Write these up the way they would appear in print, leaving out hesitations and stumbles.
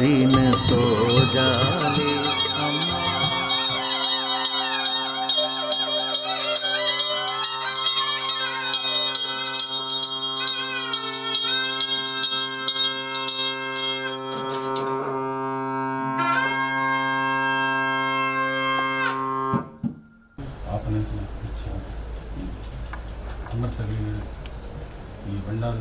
दिन तो जाले अम्मा। ಅಮೃತಗಳಿಗೆ ಈ ಭಂಡಾರ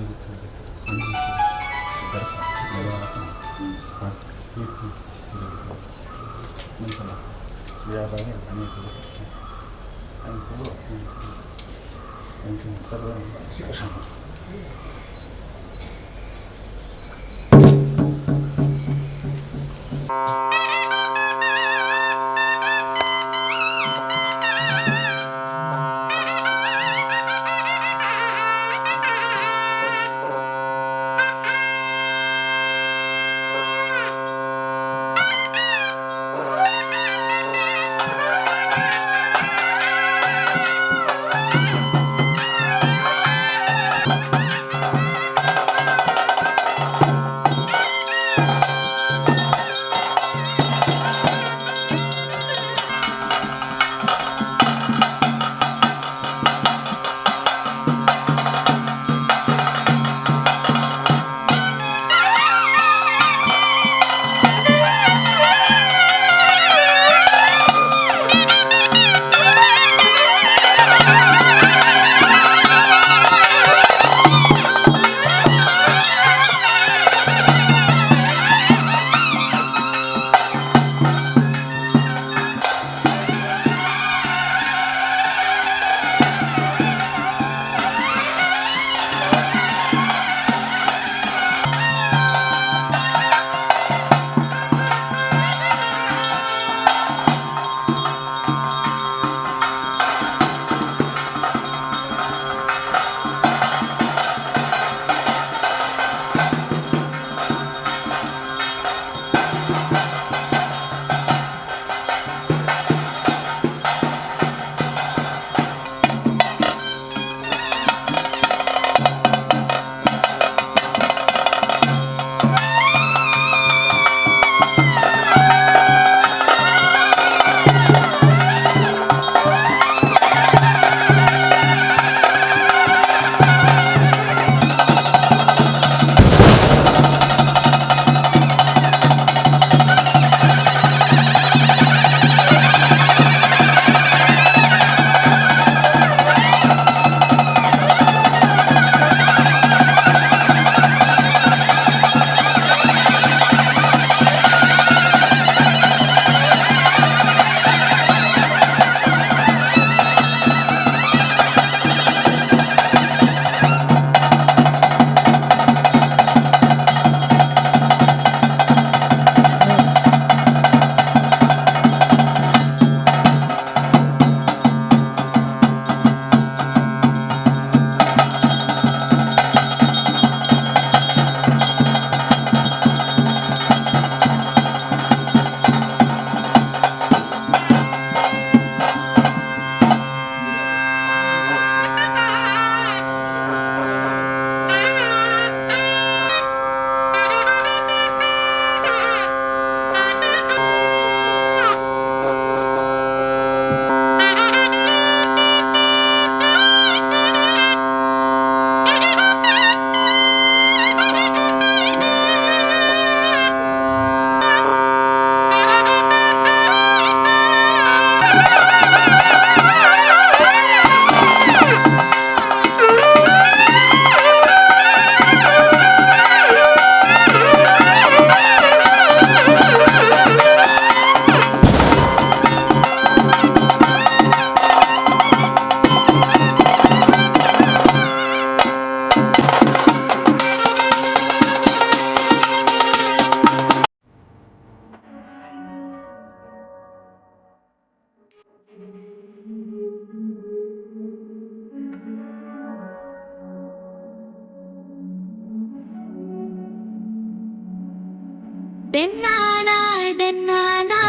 Denana, denana,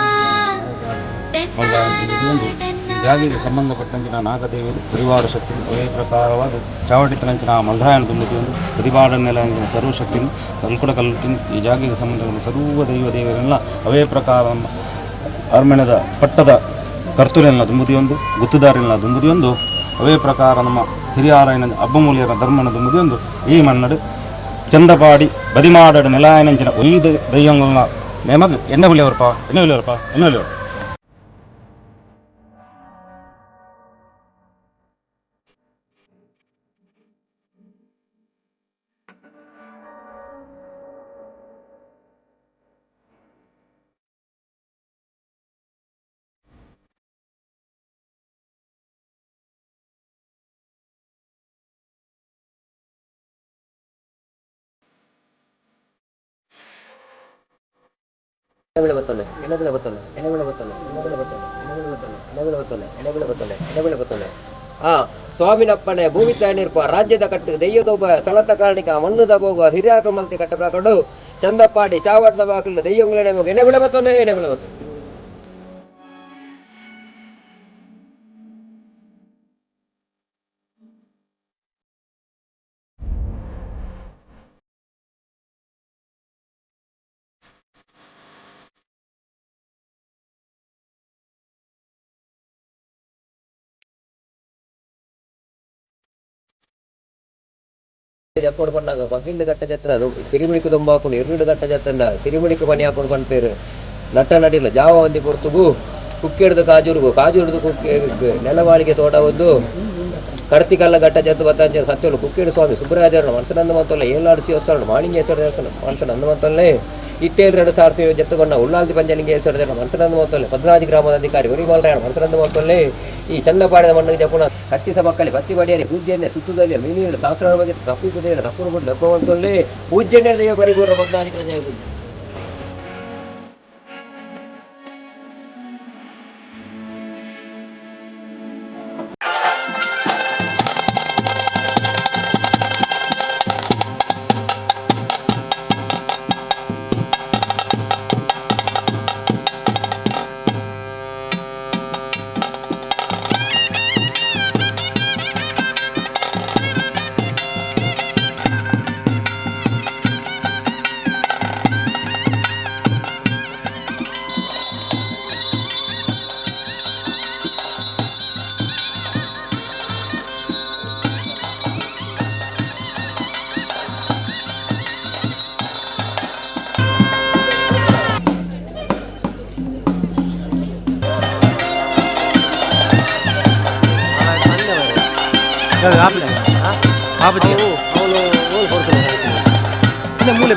denana, denana. ಜಾಗೆಗೆ ಸಂಬಂಧಪಟ್ಟಂಚಿನ ನಾಗದೇವಿ ಪರಿವಾರ ಶಕ್ತಿ ಅದೇ ಪ್ರಕಾರವಾದ ಚಾವಟಿತನಂಚಿನ ಮಲ್ರಾಯಣ ತುಂಬುತ್ತಿಯನ್ನು ಪ್ರತಿಪಾದನೆಲ್ಲ ಸರ್ವಶಕ್ತಿಯನ್ನು ಕಲ್ಕುಡ ಕಲ್ಲು ಈ ಜಾಗೆಗೆ ಸಂಬಂಧಪಟ್ಟ ಸರ್ವ ದೈವ ದೇವರೆಲ್ಲ ಅವೇ ಪ್ರಕಾರ ಅರ್ಮೆಣದ ಪಟ್ಟದ ಕರ್ತೂರೆಲ್ಲ ತುಂಬುದಿಯೊಂದು ಗುತ್ತುದಾರಿನ ತುಂಬುದಿಯೊಂದು ಅವೇ ಪ್ರಕಾರ ನಮ್ಮ ಹಿರಿಯಾರಾಯಣ ಅಬ್ಬಮೂಲ್ಯರ ಧರ್ಮನ ತುಂಬುದಿಯೊಂದು ಈ ಮನ್ನಡು ಚಂದಪಾಡಿ ಬದಿಮಾಡಡು ನೆಲಾಯನಂಚಿನ ಐದು ದೈವಂಗಳನ್ನ ನೇಮಗ ಎಣ್ಣೆ ಹುಳಿಯವರಪ್ಪ ಎಣ್ಣೆ ಹುಳಿಯವರಪ್ಪ ಎಣ್ಣೆ ಹುಳಿಯವರು ಸ್ವಾಮಿನಪ್ಪನೆ ಭೂಮಿ ತಾನಿರ್ಪ ರಾಜ್ಯದ ಕಟ್ಟು ದೆಯ್ಯದೊಬ್ಬ ಸ್ಥಳತ ಕಾರಣಿಕ ಮಣ್ಣುದ ಹೋಗುವ ಹಿರಿಯಾಕ ಮಲ್ತಿ ಕಟ್ಟ ಪ್ರಕಡು ಚಂದಪಾಡಿ ಚಾವಟ್ನ ಬಾಕಲು ದೆಯ್ಯಂಗಳೇ ಎಣ್ಣೆ ಬೆಳೆ ಬತ್ತೊಂಡೆ ಎಣ್ಣೆ ಬೆಳೆ ಬತ್ತೊಂಡೆ ಜಪ್ಪೋಡು ಪಣ್ಣಾಗ ಪಕ್ಕಿಂದು ಗಟ್ಟ ಜತ್ರ ಅದು ಸಿರಿಮಿಣಿಕು ತುಂಬ ಹಾಕೊಂಡು ಎರಡು ಗಟ್ಟ ಜತ್ತಂಡ ಸಿರಿಮಿಣಿಕು ಪನಿ ಹಾಕೊಂಡು ಪಂಪೇರು ನಟ್ಟ ನಡಿಲ್ಲ ಜಾವ ಒಂದಿ ಕೊಡ್ತುಗು ಕುಕ್ಕಿಡ್ದು ಕಾಜೂರ್ದು ಕುಕ್ಕಿ ನೆಲವಾಳಿಗೆ ತೋಟ ಒಂದು ಕಡ್ತಿಕಲ್ಲ ಗಟ್ಟ ಜತ್ತು ಬತ್ತಂಚ ಸತ್ಯಲು ಕುಕ್ಕಿಡು ಸ್ವಾಮಿ ಸುಬ್ರಾಜರಣ ಮನಸನಂದ ಮಂತಲ್ಲ ಏಲಾಡಿಸಿ ಹೊಸ್ತಾಡು ಮಾಣಿಂಗೇಶ್ವರ ದೇವಸ್ಥಾನ ಮನಸನಂದ ಮಂತಲ್ಲೇ ಇಟ್ಟೇರು 2000 ಜತ್ತುಕೊಂಡ ಉಳ್ಳಾಲ್ತಿ ಪಂಚಲಿಂಗೇಶ್ವರ ದೇವರ ಮನಸನಂದ ಮಂತಲ್ಲೇ ಪದ್ಮನಾಜಿ ಗ್ರಾಮದ ಅಧಿಕಾರಿ ಉರಿಮಾಲರಾಯಣ ಮನಸನಂದ ಮಂತಲ್ಲೇ ಈ ಚಂದಪಾಡಿದ ಮಣ್ಣಿಗೆ ಜಪುಣ ಕಟ್ಟಿಸ ಮಕ್ಕಳಿ ಬತ್ತಿ ಬಡಿಯರಿ ಪೂಜ್ಯನ್ನೇ ಸುತ್ತದಲ್ಲಿ ಮೀನಿನ ಶಾಸ್ತ್ರ ಬಗ್ಗೆ ತಪ್ಪಿಸುವುದೇ ತಪ್ಪು ಬಿಟ್ಟು ದಪ್ಪವಂತಲ್ಲೇ ಪೂಜ್ಯನ್ನೇ ದೇವ ಪರಿಪೂರ್ಣ ಪದ್ಮನಾಜಿ ಜಯ ಮೂಲೆ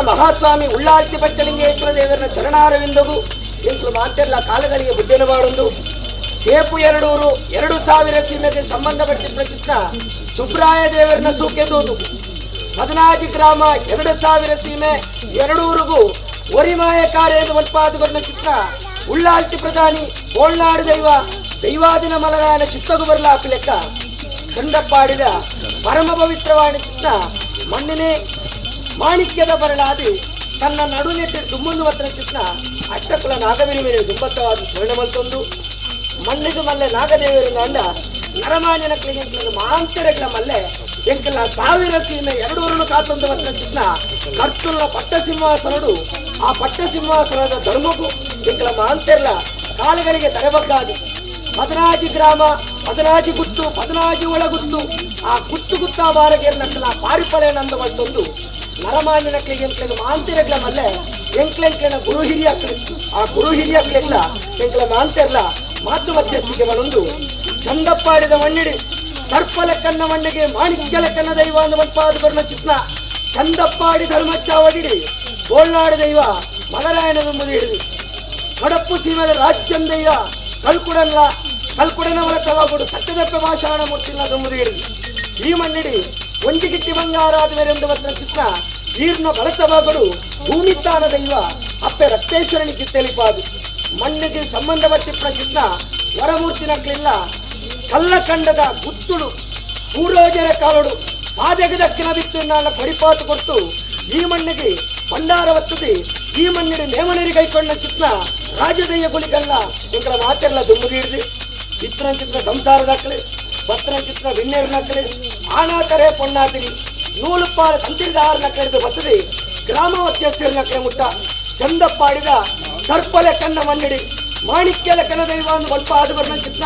ಮಹಾಸ್ವಾಮಿ ಉಳ್ಳಾಳ್ತಿ ಪಚ್ಚಲಿಂಗೇಶ್ವರ ದೇವರ ಚರಣಾರವಿಂದವು ಎಂಟು ಮಾತೆಲ್ಲ ಕಾಲಗಳಿಗೆ ಬುದ್ಧಿನ ಮಾಡುವುದು ಸೇಪು 2000 ಸೀಮೆಗೆ ಸಂಬಂಧಪಟ್ಟಿದ್ದ ಕೃಷ್ಣ ಸುಬ್ರಾಯ ದೇವರನ್ನ ಸೂಕೆದುವುದು 14 ಗ್ರಾಮ 2000 ಸೀಮೆ 2 ಒರಿಮಾಯ ಕಾರ್ಯ ಒಟ್ಪಾದುಗೊಂಡ ಕೃಷ್ಣ ಉಳ್ಳಾಳ್ತಿ ಪ್ರಧಾನಿ ಕೋಳ್ನಾಡು ದೈವಾದಿನ ಮಲರಾಯನ ಚಿತ್ತಗು ಬರಲಾಕ ಲೆಕ್ಕ ಕಂಡಪ್ಪಾಡಿದ ಪರಮ ಪವಿತ್ರವಾಣಿ ಕೃಷ್ಣ ಮಣ್ಣಿನೇ ಮಾಣಿಕ್ಯದ ಬರಲಾದಿ ತನ್ನ ನಡುನೆಟ್ಟು ದುಮ್ಮುಂದು ವತ್ರ ಕೃಷ್ಣ ಅಷ್ಟಕುಲ ನಾಗವಿನಿ ಮೇಲೆ ದುಂಬತ್ತವಾದ ಶರಣಮಂತೊಂದು ಮಣ್ಣಿದು ಮಲ್ಲೆ ನಾಗದೇವರಿಂದ ಅಂಡ ನರಮಾನ್ಯನ ಕ್ಲಿಗೆ ಮಾಂತರಗಳ ಮಲ್ಲೆ ಎಂಕಲ 1000 ಸೀಮೆ 2 ಕಾತೊಂದು ವತ್ರ ಕೃಷ್ಣ ಕರ್ತುಲ್ಲ ಪಟ್ಟ ಸಿಂಹಾಸನಡು ಆ ಪಟ್ಟ ಸಿಂಹಾಸನದ ಧರ್ಮಗೂ ಎಂಕಲ ಮಾಂತೆರ್ಲ ಕಾಲಗಳಿಗೆ ತಲೆಬಗ್ಗಾದಿ 14 ಗ್ರಾಮ 14 ಗುತ್ತು 14 ಒಳಗುತ್ತು ಆ ಗುತ್ತು ಬಾರಗೆ ನಕ್ಕಲ ಪಾರಿಪಳೆ ನಂದು ಮತ್ತೊಂದು ನರಮಾನ್ಯನ ಕ್ಲಿಗೆ ಮಾಂತಿರಗ್ಲ ಮಲ್ಲೆ ಎಂಕ್ಲೆಂಕ್ಲೆನ ಗುರು ಹಿರಿಯಕ್ಲೆ ಆ ಗುರು ಹಿರಿಯಕ್ಲೆಗ್ಲ ಎಂಕ್ಲ ಮಾಂತೆರ್ಲ ಮಾತು ಮಧ್ಯಸ್ಥಿಗೆ ಬರೊಂದು ಚಂದಪ್ಪಾಡಿದ ಮಣ್ಣಿಡಿ ಸರ್ಪಲೆಕ್ಕನ್ನ ಮಣ್ಣಿಗೆ ಮಾಣಿಕ್ಯಲೆಕ್ಕನ್ನ ದೈವ ಅಂದು ಮತ್ಪಾದು ಬರ್ಣ ಚಿತ್ನ ಚಂದಪ್ಪಾಡಿ ಧರ್ಮಚ್ಚಾವಡಿಡಿ ಕೋಳ್ನಾಡು ದೈವ ಮಲರಾಯನ ದುಂಬುದು ಹಿಡಿದು ಕಡಪ್ಪು ಸೀಮೆದ ರಾಜ್ಯನ್ ದೈವ ಕಲ್ಕುಡನ ಮೂಲಕವಾಗುಡು ಸತ್ಯದಪ್ಪ ಭಾಷಾಣ ಮೂರ್ತಿನ ದುಂಬುದು ಹಿಡಿದು ಈ ಮಣ್ಣಿಡಿ ಒಂಜಿಗಿಟ್ಟಿ ಬಂಗಾರಾದವೆರೆಂದು ವತ್ರ ಚಿತ್ರ ಈರ್ನ ಬಳಸವಾಗಲು ಭೂಮಿತಾನ ದೈವ ಅಪ್ಪೆ ರಕ್ತೇಶ್ವರನಿ ಚಿತ್ತೆಲಿಪಾದು ಮಣ್ಣಿಗೆ ಸಂಬಂಧಪಟ್ಟಿಪ್ಪ ಚಿತ್ರ ವರಮೂರ್ತಿನಕ್ಲಿಲ್ಲ ಕಲ್ಲಕಂಡದ ಗುತ್ತುಡು ಪೂರ್ವಜರ ಕಾಲುಡು ಪಾದೆಗದಕ್ಕಿನ ಬಿತ್ತು ನನ್ನ ಪರಿಪಾತು ಕೊಟ್ಟು ಈ ಮಣ್ಣಿಗೆ ಭಂಡಾರ ಒತ್ತದೆ ಈ ಮಣ್ಣಿನ ನೇಮನರಿ ಕೈಕೊಂಡ ಚಿತ್ರ ರಾಜದಯ್ಯ ಗುಳಿಗಲ್ಲ ಎಂಕಲ ಮಾತೆಲ್ಲ ದುಮ್ಮುದು ಹಿಡಿದು ಚಿತ್ರ ಸಂಸಾರದಾಕಲೆ ಭತ್ರನ ಚಿತ್ರ ವಿನ್ನೇರಿನಾಕಲೆ ಆನಾತರೇ ಪೊಣ್ಣಾತಿರಿ ನೂಲುಪಾಲ ತಂತ್ರಿದಾರನ ಕರೆದು ಬರ್ತದೆ ಗ್ರಾಮವತ್ಯ ಸೇರಿನ ಮುಟ್ಟ ಚಂದಪ್ಪಾಡಿದ ಸರ್ಪಲೆ ಕಣ್ಣ ಮಣ್ಣಿಡಿ ಮಾಣಿಕ್ಯ ಲೆಕ್ಕನ ದೈವ ಒಂದು ಸ್ವಲ್ಪ ಆದ ಬರ್ನ ಚಿತ್ರ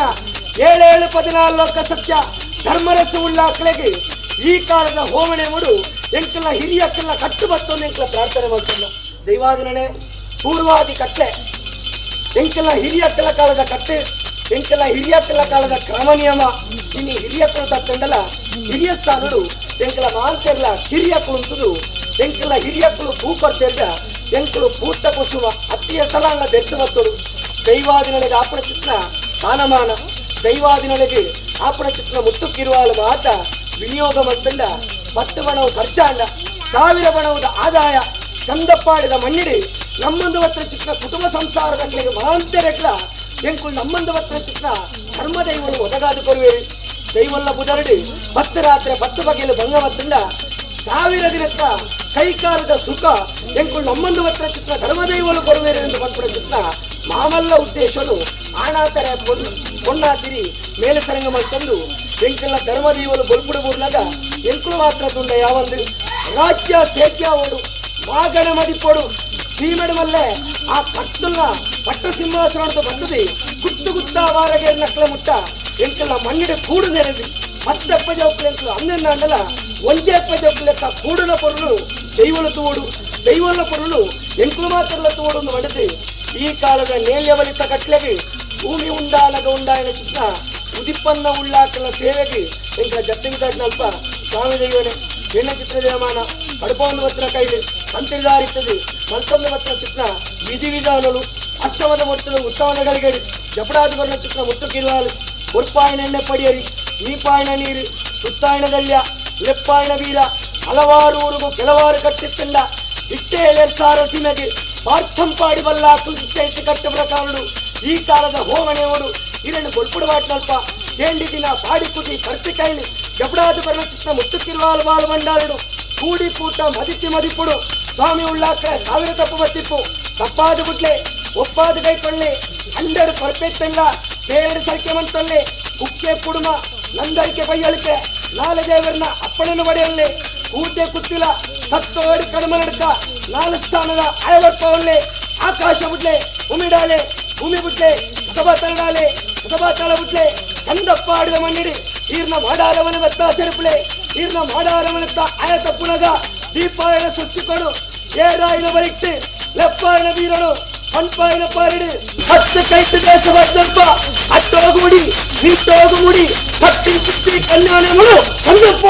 7-14 ಲೋಕ ಸತ್ಯ ಧರ್ಮರಸ ಉಳ್ಳಾಕಳೆಗೆ ಈ ಕಾಲದ ಹೋಮಣೆ ಮುಡು ಎಂಕಲ ಹಿರಿಯಕ್ಕೆಲ್ಲ ಕಟ್ಟು ಬರ್ತೊಂದು ಎಂಕಲ ಪ್ರಾರ್ಥನೆ ಮಾಡ್ತಿಲ್ಲ ದೈವಾದಿನೇ ಪೂರ್ವಾದಿ ಕಟ್ಟೆ ಎಂಕಲ ಹಿರಿಯಕ್ಕಲ ಕಾಲದ ಕಟ್ಟೆ ಎಂಕಲ ಹಿರಿಯಕ್ಕಲ ಕಾಲದ ಕ್ರಮ ನಿಯಮ ಇನ್ನು ಹಿರಿಯಕ್ಕಳು ತಕ್ಕಂಡಲ್ಲ ಹಿರಿಯ ಸ್ಥಾನರು ಎಂಕಲ ಮಾಂತೆಲ್ಲ ಹಿರಿಯಕ್ಕಳು ಅಂತದು ಎಂಕಲ ಹಿರಿಯಕ್ಕಳು ಭೂಪರ್ತೆರ್ಗ ಎಂಕಲು ಪೂರ್ತ ಕುಸುಮ ಅತ್ತಿಯ ಸಲ ಅಲ್ಲ ಬೆತ್ತು ಬತ್ತರು ದೈವಾದಿನೊಳಗೆ ಆಪಣ ಚಿತ್ರ ಮಾನಮಾನ ದೈವಾದಿನೊಳಗೆ ಆಪಣ ಚಿತ್ರ ಮುತ್ತುಕ್ಕಿರುವಾಲ ಮಾತ ವಿನಿಯೋಗ ಮಂತಂಡ 10 ಬಣವು ಖರ್ಚಾಂಡ 1000 ಬಣವದ ಆದಾಯ ಚಂದಪ್ಪಾಡಿದ ಮಣ್ಣಿಡಿ ನಮ್ಮೊಂದು ಹತ್ರ ಚಿತ್ರ ಕುಟುಂಬ ಸಂಸಾರದ ಕಡೆಗೆ ಮಾಂತೆರೆಗ್ಲ ಎಂಕುಳು ನಮ್ಮೊಂದು ಹತ್ರ ಚಿತ್ರ ಧರ್ಮ ದೈವಗಳು ಒದಗಾದು ಕೊರುವೇರಿ ದೈವಲ್ಲ ಬುಧರಡಿ 10 ರಾತ್ರಿ 10 ಬಗೆಯಲ್ಲಿ ಭಂಗವತ್ತಂಡ 1000 ದಿನಕ್ಕ ಕೈಕಾಲದ ಸುಖ ಎಂಕುಳು ನಮ್ಮೊಂದು ಹತ್ರ ಚಿತ್ರ ಧರ್ಮದೈವಲು ಕೊರುವೇರಿ ಎಂದು ಬಂದ್ಬಿಡ ಚಿತ್ರ ಮಾಮಲ್ಲ ಉದ್ದೇಶನು ಆಣಾತರ பொன்னாತಿರಿ ಮೇಲೆ ಸರಂಗಮ ತಂದು ಎಂಕೆಲ್ಲ ಧರ್ಮದೈವಲು ಬೊಲ್ಪುಡುಬೂರ್ನಾಗ ಎಂಕುಳು ಮಾತ್ರ ತುಂಡ ಯಾವಂದು ರಾಜ್ಯ ಸೇಕ್ಯ ಓಡು ವಾಗನ ಮದಿಪೋಡು ಸೀಮೆಡುವಲ್ಲೇ ಆ ಕಟ್ಟುಲ್ಲ ಪಟ್ಟ ಸಿಂಹಾಸನ ಬಂದದೆ ಗುತ್ತು ಗುತ್ತಾವಾರಗೆ ನಕ್ಕಲ ಮುಟ್ಟ ಎಂಕೆಲ್ಲ ಮಣ್ಣಿಡೆ ಕೂಡು ನೆನೆದು 10 ಜೋಕುಲು ಎಂಕಲು ಅಂದೆಂದಾಂಡಲ ಒಂಜೆಪ್ಪ ಜೋಕುಲೆಕ್ಕ ಕೂಡುನ ಪೊರುಳು ದೈವಲ ತೋಡು ದೈವಲ ಪೊರುಳು ಎಂಕಲು ಮಾತ್ರಲ್ಲ ತೋಡು ಮಡದೆ ಈ ಕಾಲದ ನೇಲ್ಯ ಬಳಿತ ಕಟ್ಲೆಗೆ ಭೂಮಿ ಉಂಡಾಯನ ಚಿತ್ರ ಉದಿಪ್ಪನ್ನ ಉಳ್ಳಾಕಲ ಸೇವೆಗೆ ಎಂಕಲ ಜತ್ತಗಿದಲ್ಪ ಸ್ವಾಮಿ ದೈವನೇ ಎಣ್ಣ ಚಿತ್ರ ದೇವಮಾನ ಕಡಪವನ್ನು ಹತ್ರ ಕೈಲಿ ಅಂತರಿದಾರಿತ್ತದೆ ಮತ್ತೊಂದು ಹತ್ರ ಚಿತ್ರ ವಿಧಿ ವಿಧಾನಗಳು ಅಷ್ಟಮದ ಮೊತ್ತದ ಉತ್ಸವಗಳಿಗೆ ಜಪಡಾದು ಬರಲ ಚಿತ್ರ ಮುತ್ತುಕಿರುವಾಲು ಉರ್ಪಾಯಣ ಎಣ್ಣೆ ಪಡಿಯರಿ ನೀಪಾಯಣ ನೀರು ಸುತ್ತಾಯಣ ದಲ್ಯ ಲೆಪ್ಪಾಯಣ ವೀರ ಹಲವಾರು ಊರಿಗೂ ಕೆಲವಾರು ಕಟ್ಟಿತ್ತಂಡ ಇಷ್ಟೇ 7,000 ಸೀಮೆಗೆ ಪಾರ್ಥಂಪಾಡಿ ಬಲ್ಲಾಕು ಇಷ್ಟೈತಿ ಕಟ್ಟ ಪ್ರಕಾರಗಳು ಈ ಕಾಲದ ಹೋಮಣೆಯವರು ಇದನ್ನು ಗೊಲ್ಪುಡು ಬಾಟ್ನಲ್ಪ ತೇಂಡಿ ದಿನ ಪಾಡಿ ಕುದಿ ಪರ್ತಿ ಕೈಲಿ ಜಪಡಾದು ಬರಲ ಚಿತ್ರ ಮುತ್ತುಕಿರುವಾಲು ಬಾಲು ಬಂಡಾರಡು ಕೂಡಿ ಕೂಟ ಮದಿಪುಡು ಸ್ವಾಮಿ ಉಳ್ಳಾಕ 1000 ತಪ್ಪು ಬತ್ತಿಪ್ಪು ತಪ್ಪಾದ ಗುಡ್ಲೆ ಒಪ್ಪಾದ ಕೈ ಕೊಳ್ಳೆ 100 ಪರ್ಪೆತ್ತಲ್ಲ 2 ಸರ್ಕೆ ಮಂತಲ್ಲೇ ಕುಕ್ಕೆ ಪುಡುಮ ನಂದರಿಕೆ ಬೈಯಳಿಕೆ 4 ದೇವರನ್ನ ಅಪ್ಪಣೆಯನ್ನು ಬಡಿಯಲ್ಲೇ ಕೂಟೆ ಕುತ್ತಿಲ ಸತ್ತೋಡಿ ಕಡಿಮೆ ನಡ್ಕ 4 ಸ್ಥಾನದ ಅಳವರ್ಪವಲ್ಲೇ ಆಕಾಶ ಬುಡ್ಲೆ ಉಮಿಡಾಲೆ ಭೂಮಿ ಬುಡ್ಲೆ ಮುಖಬಾತಳ ಬುಡ್ಲೆ ಚಂದಪ್ಪ ಆಡಿದ ಮಣ್ಣಿಡಿ ಈರ್ನ ಮಾಡಾರವನ ಬತ್ತ ಸೆರುಪುಲೆ ಈರ್ನ ಮಾಡಾರವನತ್ತ ಆಯತ ಪುಣಗ ದೀಪಾಯನ ಸುತ್ತಿಕೊಂಡು ಏರಾಯಿನ ಬರಿಕ್ತಿ ಲೆಪ್ಪಾಯನ ವೀರನು ಪಂಪಾಯನ ಪಾರಿಡಿ 10 ಕೈಟ್ ದೇಶ ಸ್ವಲ್ಪ ಅಟ್ಟೋಗುಡಿ ನಿಟ್ಟೋಗು ಮುಡಿ 10 ಚಿತ್ತಿ ಕಲ್ಯಾಣಗಳು ಚಂದಪ್ಪ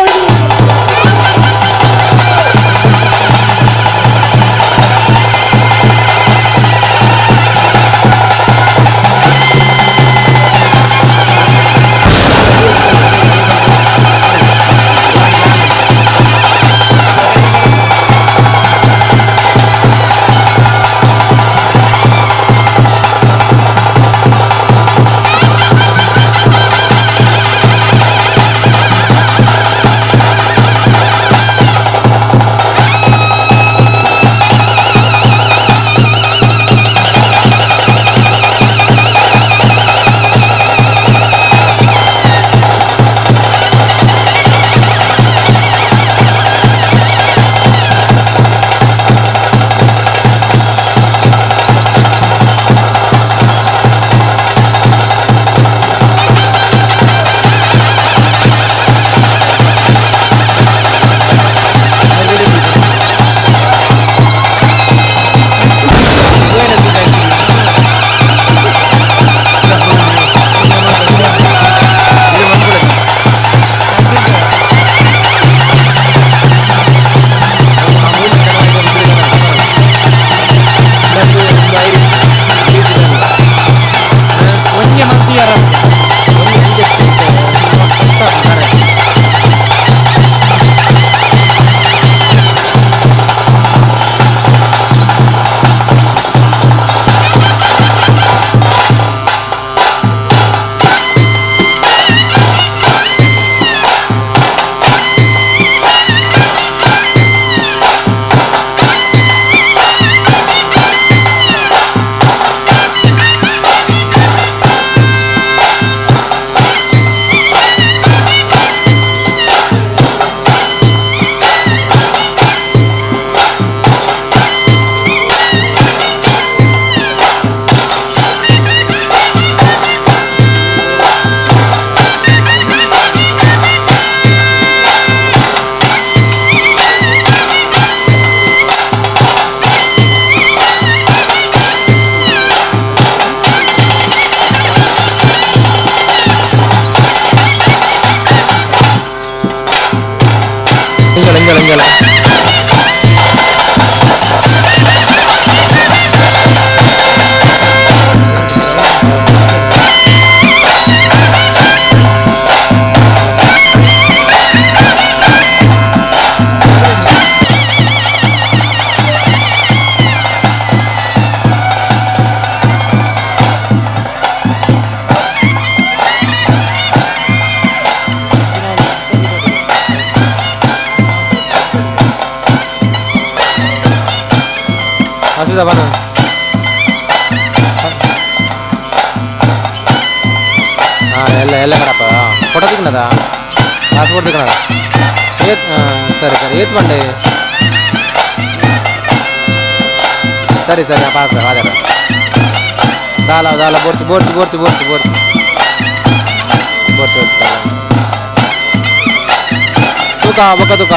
ಅಸುದ ಬನ ಎಲ್ಲ ಎಲ್ಲ ಕಡಪ್ಪ ಫೋಟೋ ತಿಕ್ಕಣದ ಪಾಸ್ಪೋರ್ಟ್ ತಿಕ್ಕಣದ ಏತ್ ಸರಿ ಸರಿ ಏತ್ ಬಂಡೆ ಸರಿ ಸರಿ ಪಾಸ್ ಹಾಗಾದ ದಾಲ ದಾಲ ಬೋರ್ತಿ ಬೋರ್ತಿ ಬೋರ್ತಿ ಬೋರ್ತಿ ಬೋರ್ತಿ ಬೋರ್ತಿ ತುಕ ಬೊಕ್ಕ ತುಕ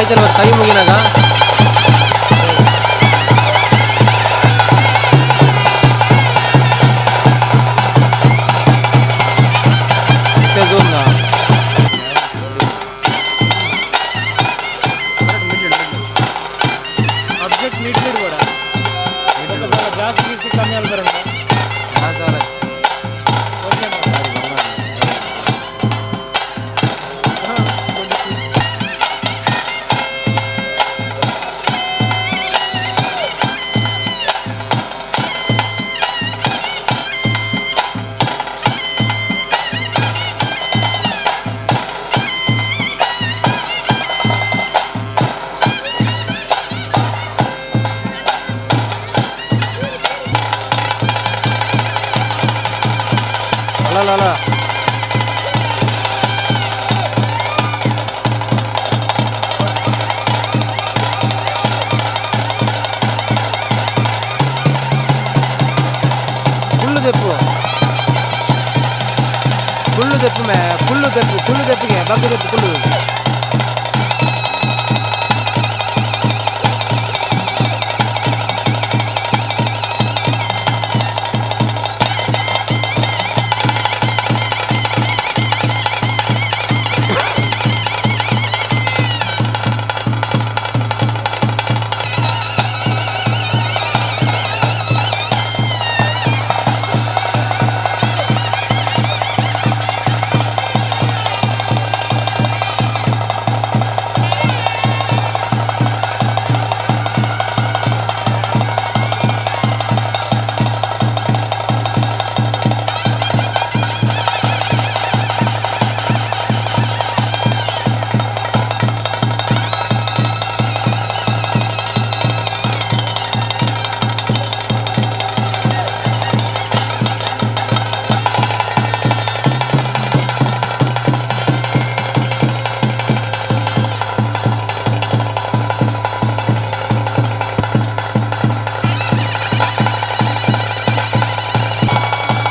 అక్కడ కై ముగినాక అబ్జెక్ట్ మీట్ కూడా జాస్తి కమ్యాలు బరంగా ಅಲ್ಲ ಕುಳ್ಳು ದೆಪ್ಪಿಗೆ ಬಗ್ಗೆ ದೆಪ್ಪು ಕುಳ್ಳು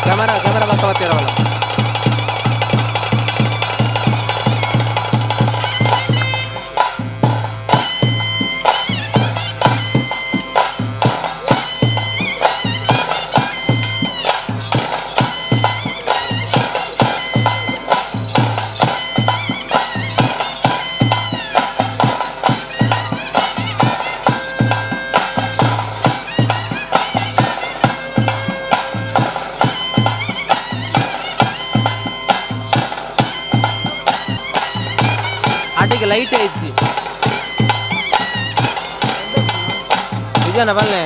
ಕ್ಯಾಮರಾ ಪಕ್ಕ ಬರ್ತಿರವಲ್ಲ ಆಟಿಗೆ ಲೈಟ್ ಐತಿ ಇದೇನಾ ಬಲ್ಲೆ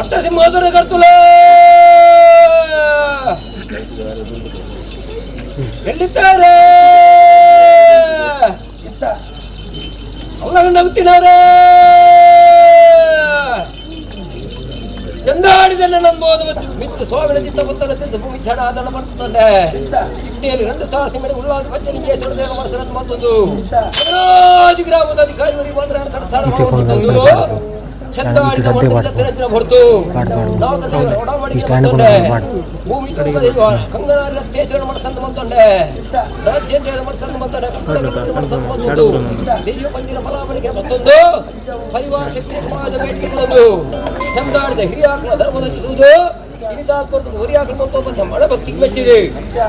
ಪಟ್ಟ ಸಿಂಹಾಸನ ಕರ್ತುಲ ಎಲ್ಲಿದ್ದಾರೆ ಅವನ ನಗುತ್ತಿದ್ದಾರೆ ಚಂದಾಡಿದನ್ನ ನಂಬೋದು ಮಿತ್ತು ಸೋವಿನ ಚಿತ್ತ ಪುತ್ತನ ತಿಂದು ಭೂಮಿ ಜಡ ಅದನ್ನ ಮಾಡ್ತದೆ ಇಂಡಿಯಲ್ಲಿ 2,000 ಸಿಂಹಡಿ ಉಳ್ಳಾದ ಪಂಚನಿಗೆ ಸುರದೇವ ಮನಸ್ಸನ್ನು ಮತ್ತೊಂದು ಗ್ರಾಮದ ಅಧಿಕಾರಿ ಬಂದ್ರೆ ಕರ್ತಾರ ಮಾಡುವುದು ಚಂದಾಡಿದ ಮಣ್ಣಿನ ಹೊರತು ಭೂಮಿ ಕಂಗನಾರಿನ ದೇಶಗಳನ್ನು ಮಾಡ್ತಂದು ಬಂತೊಂಡೆ ರಾಜ್ಯದ ಮಾಡ್ತಂದು ಬಂತಾರೆ ದೈವ ಬಂದಿನ ಫಲಾವಳಿಗೆ ಮತ್ತೊಂದು ಪರಿವಾರ ಶಕ್ತಿ ಸಮಾಜ ಬೇಡಿಕೆಗಳನ್ನು ಚಂದಾಡಿದ ಹಿರಿಯಾಕಳ ಧರ್ಮದಲ್ಲಿರುವುದು ಹಿರಿದಾತ್ಮದ ಹೊರಿಯಾಕಳ ಮತ್ತು ಮಳ ಭಕ್ತಿಗೆ ಮೆಚ್ಚಿದೆ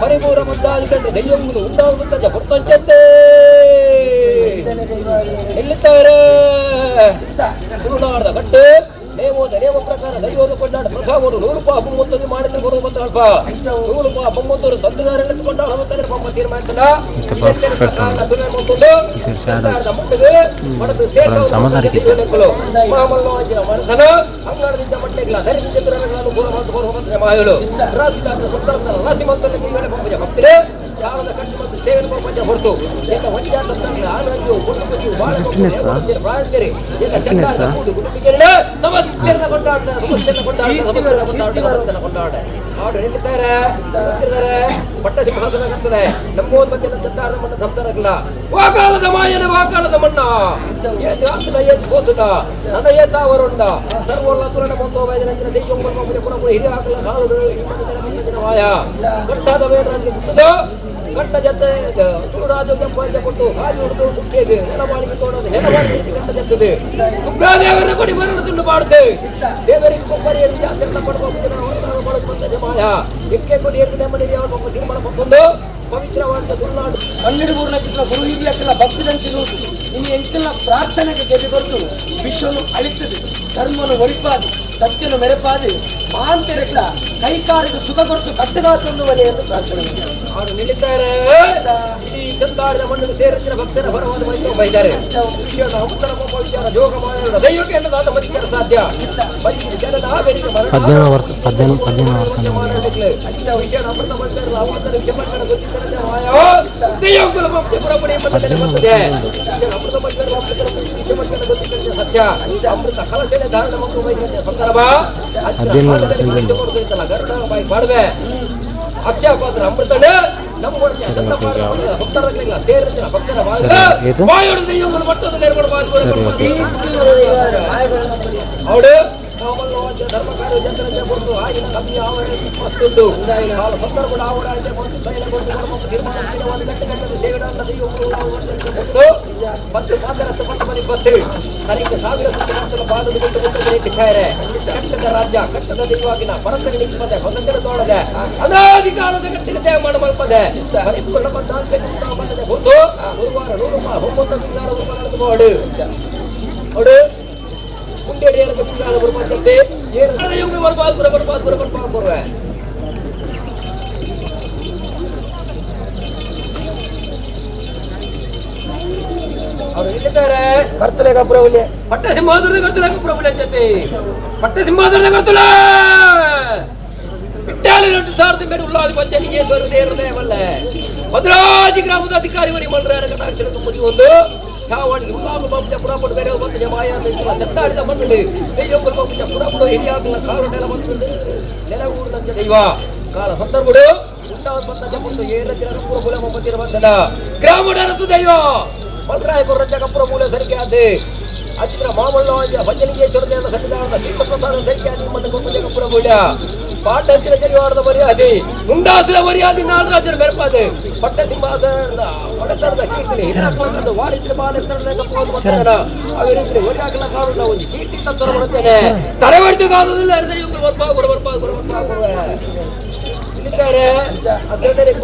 ಪರಿಪೂರ ಮದ್ದಾದಿಕೊಂಡು ದೈವಗಳು ಉಂಟಾಗುತ್ತದೆ ಹೊರತಂಚಂತೆ ಎಲ್ಲಿದ್ದಾರೆ ತುಳುನಾಡದ ಗಟ್ಟು ನೇಮೋದ ನೇಮ ಪ್ರಕಾರ ದೈವದ ಕೊಂಡಾಡ ಪ್ರಸಾವರು 100 ರೂಪಾಯಿ ಬೊಮ್ಮೊತ್ತದು ಮಾಡಿದ್ರೆ ಬರುವ ಬಂದಲ್ಪ 100 ರೂಪಾಯಿ ಬೊಮ್ಮೊತ್ತರು ತಂದೆದಾರನ್ನು ಕೊಂಡಾಡ ಹೋಗ್ತಾರೆ ಬೊಮ್ಮ ತೀರ್ಮಾನಿಸಲ್ಲ ಮಹಾಮಲ್ಲವಾಂಚಿನ ಮನಸ್ಸನ ಅಂಗಾಡದಿಂದ ಮಟ್ಟೆಗಳ ಧರಿಸಿದ್ರಗಳನ್ನು ಪೂರ್ವ ಮಾಯಲು ರಾಜಕಾರಣ ಸುತ್ತಲ ರಾಸಿಮಂತನ ಕೈಗಡೆ ಬೊಮ್ಮಜ ಭಕ್ತರೇ ಯಾರದ ಕಟ್ಟು ಮತ್ತು ಸೇವನೆ ಬೊಮ್ಮಜ ಹೊರತು ಎಲ್ಲ ವಂಜಾತ ಆನಂದಿಯು ಕುಟುಂಬಕ್ಕೆ ಬಾಳ ಚಂದ ಕುಟುಂಬಿಗೆ ಪಟ್ಟ ಸಿಂಹಾಸನ ಕರ್ತದೆ ನಮ್ಮೋದ್ ಬಗ್ಗೆ ಚಂದಾರದ ಮಣ್ಣ ಸಂಸಾರಕ್ಕಿಲ್ಲ ವಾಕಾಲದ ಮಾಯನ ವಾಕಾಲದ ಮಣ್ಣ ಕೋತುಟ ನನ್ನ ಏತಾವರುಂಡ ಸರ್ವರ್ಲ ತುರಣ ಮೊಂದೋ ವೈದ್ಯರಂಜನ ದೈವಂ ಪುರ ಹಿರಿಯ ಹಾಕಲ ಕಾಲದ ಮಾಯ ಕಟ್ಟಾದ ವೇದ ಗಂಡ ಜತೆ ತುರುರಾಜು ಕೆಂಪಂಜ ಕೊಟ್ಟು ಹಾಜು ಹಿಡಿದು ಮುಖ್ಯದೆ ನೆಲಮಾಳಿಗೆ ತೋಡೋದು ನೆಲಮಾಳಿಗೆ ಗಂಡ ಜತ್ತದೆ ಸುಬ್ರಾದೇವರ ಕೊಡಿ ಮರಣ ತುಂಡು ಮಾಡುತ್ತೆ ದೇವರಿಗೆ ಕೊಬ್ಬರಿಯಲ್ಲಿ ಜಾಸ್ತಿ ಪಡುವ ಮಾಯ ಎಕ್ಕೆ ಕೊಡಿ ಎಣ್ಣೆ ಮನೆಗೆ ಅವರ ಒಬ್ಬ ತೀರ್ಮಾನ ಮತ್ತೊಂದು ಪವಿತ್ರವಾದ ತುಳುನಾಡು 12 ಮೂರನೇ ಗುರು ಹಿರಿಯಕ್ಕೆಲ್ಲ ಭಕ್ತಿದಂತಿರುವುದು ಇನ್ನು ಎಂಕೆಲ್ಲ ಪ್ರಾರ್ಥನೆಗೆ ಗೆದ್ದು ಕೊಟ್ಟು ವಿಶ್ವನು ಅಳಿತದೆ ಧರ್ಮನು ಒಳಿಪಾದು ಸತ್ಯನು ಮೆರೆಪಾದು ಮಹಾಂತರೆಲ್ಲ ಕೈಕಾರಿಗೆ ಸುಖ ಕೊಟ್ಟು ಕಟ್ಟದಾತೊಂದು ಮನೆಯನ್ನು ಪ್ರಾರ್ಥನೆ ಅವರು ನಿಲ್ಲಿದ್ದಾರೆ ಈ ಚಂದಾಡಿದ ಮಣ್ಣನ್ನು ಸೇರಿಸಿದ ಭಕ್ತರ ಹೊರವಾದ ಮೈಸೂರು ಬೈದ್ದಾರೆ ವಿಷಯದ ಉತ್ತರ ವಿಚಾರ ಜೋಗ ಮಾಡ ದೈವಕ್ಕೆ ಎನ್ನದಾದ ಮನುಷ್ಯರ ಸಾಧ್ಯ ಜನದ ಆವೇಶಕ್ಕೆ ವಿಷಯ ಅಮೃತ ಮಾಡ್ತಾರೆ ಅವರ ವಿಷಯ ಗೊತ್ತಿದ್ದಾರೆ ದೈವಗಳ ಭಕ್ತಿ ಪುರಪಡಿ ಬರ್ತದೆ ಅಮೃತ ಸತ್ಯ ಅಮೃತ ಕಲಸೆಲೆ ಧಾರಣ ಮಕ್ಕಳು ಬೈತಾರೆ ಸಂದರ್ಭ ಗರುಡ ಬಾಯಿ ಮಾಡುವೆ ಅಕ್ಷಯಪಾತ್ರ ಅಮೃತನೇ ನಮ್ಮ ಭಕ್ತರಲ್ಲ ಸೇರಿದ ಭಕ್ತರ ಬಾಯೋಡ ದೈವಗಳು ಮಟ್ಟದ ಅವಳು ಧರ್ಮ ಕಾರ್ಯ ಜನರಿಗೆ ಕೊಟ್ಟು ಆಗಿನ ಕಮ್ಮಿ ಆವರಿಸುವುದು ಭಕ್ತರು ಕೂಡ ಆವರಣೆ ಕೊಟ್ಟು ಮತ್ತು ಮಾತರತ್ತು ಪಟ್ಟು ಬರಿ ಬಸ್ಸು ತನಗೆ ಸಾವಿರ ಸುತ್ತ ಬಾಲದು ಕಟ್ಟದ ರಾಜ್ಯ ಕಟ್ಟದ ದೈವಾಗಿನ ಪರಸ್ಪರ ನಿಂಪದೆ ಹೊಸಂತರ ತೋಳದೆ ಅನಾಧಿಕಾರದ ಕಟ್ಟಿನ ಸೇವೆ ಮಾಡಬಲ್ಪದೆ ಪರಿಪೂರ್ಣ ಬಂಧೆ ಹೊತ್ತು ಗುರುವಾರ ಮಾಡು ಅವಳು ಮುಂದೇಡಿಯರಿಗೆ ಮುಂದಾದ ಬರುವಂತೆ ಏನು ಬರ್ಬಾರ್ದು ಅವರು ಇಲ್ಲಿದ್ದಾರೆ ಕರ್ತಲೆ ಕಪುರವಲ್ಲಿ ಪಟ್ಟ ಸಿಂಹಾಸನದ ಕರ್ತಲೆ ಕಪುರವಲ್ಲಿ ಜೊತೆ ಪಟ್ಟ ಸಿಂಹಾಸನದ ಕರ್ತಲೆ ಬಿಟ್ಟಾಲೆ 2,000 ಬೇಡ ಉಳ್ಳಾದಿ ಪಂಚನಿಗೆ ದೇವರದೇವಲ್ಲ ಭದ್ರಾಜಿ ಗ್ರಾಮದ ಅಧಿಕಾರಿವರಿಗೆ ಮಲ್ರಾಯನ ಕಟಾಕ್ಷರ ತುಂಬಿ ಒಂದು ಚಾವಣಿ ಉಳ್ಳಾಮ ಬಂಜ ಪುರಾಪುರ ಬೇರೆ ಬಂದ ಮಾಯ ಚಂದಾಡಿದ ಮಣ್ಣಲ್ಲಿ ದೈವಗಳು ಬಂಜ ಪುರಾಪುರ ಹಿರಿಯಾಗಲ ಕಾಲು ನೆಲ ಬಂದು ನೆಲ ಊರಿನಂಚ ದೈವ ಕಾಲ ಸಂದರ್ಭಗಳು ಉಂಟಾದ ಬಂದ ಜಪುರ ಏರತ್ತಿನ ಪುರ ಮೂಲ ಮೊಮ್ಮತ್ತಿರ ಬಂದನ ಗ್ರಾಮಡರತು ದೈವ ಮಲ್ರಾಯಕರು ರಜಕಪುರ ಮೂಲ ಸರಿಕೆ ಆದೆ ಅಚ್ಚಿನ ಮಾಮಲ್ಲವಾಂಜ ಭಂಜನಿಗೇಶ್ವರದೇವರ ಸನ್ನಿಧಾನದ ತೀರ್ಥಪ್ರಸಾದ ಸರಿಕೆ ಆದಿ ಮತಕಪುರ ಮೂಲ ಪಾಠ ಹಂಚಿನ ಜರಿವಾರದ ಮರ್ಯಾದೆ ಮುಂಡಾಸಿನ ಮರ್ಯಾದೆ ನಾಡರಾಜನ ಮೆರಪಾದೆ ಪಟ್ಟ ಸಿಂಹಾಸನದ ಒಡೆತನದ ಕೀರ್ತಿನಿ ಹಿರಿಯ ವಾಣಿಜ್ಯ ಬಾಲೆತ್ತರದ ಕಪ್ಪೋದು ಮತ್ತನ ಅವರಿಗೆ ಒಟ್ಟಾಗಲ ಕಾರಣ ಒಂದು ಕೀರ್ತಿ ತಂತ್ರ ಬರುತ್ತೇನೆ ತಲೆವರ್ತಿ ಕಾಲದಲ್ಲಿ ಅರ್ಧ ಯುಗ ಬರ್ಬಾಗುರು ಇಲ್ಲಿದ್ದಾರೆ ಅದರಲ್ಲಿ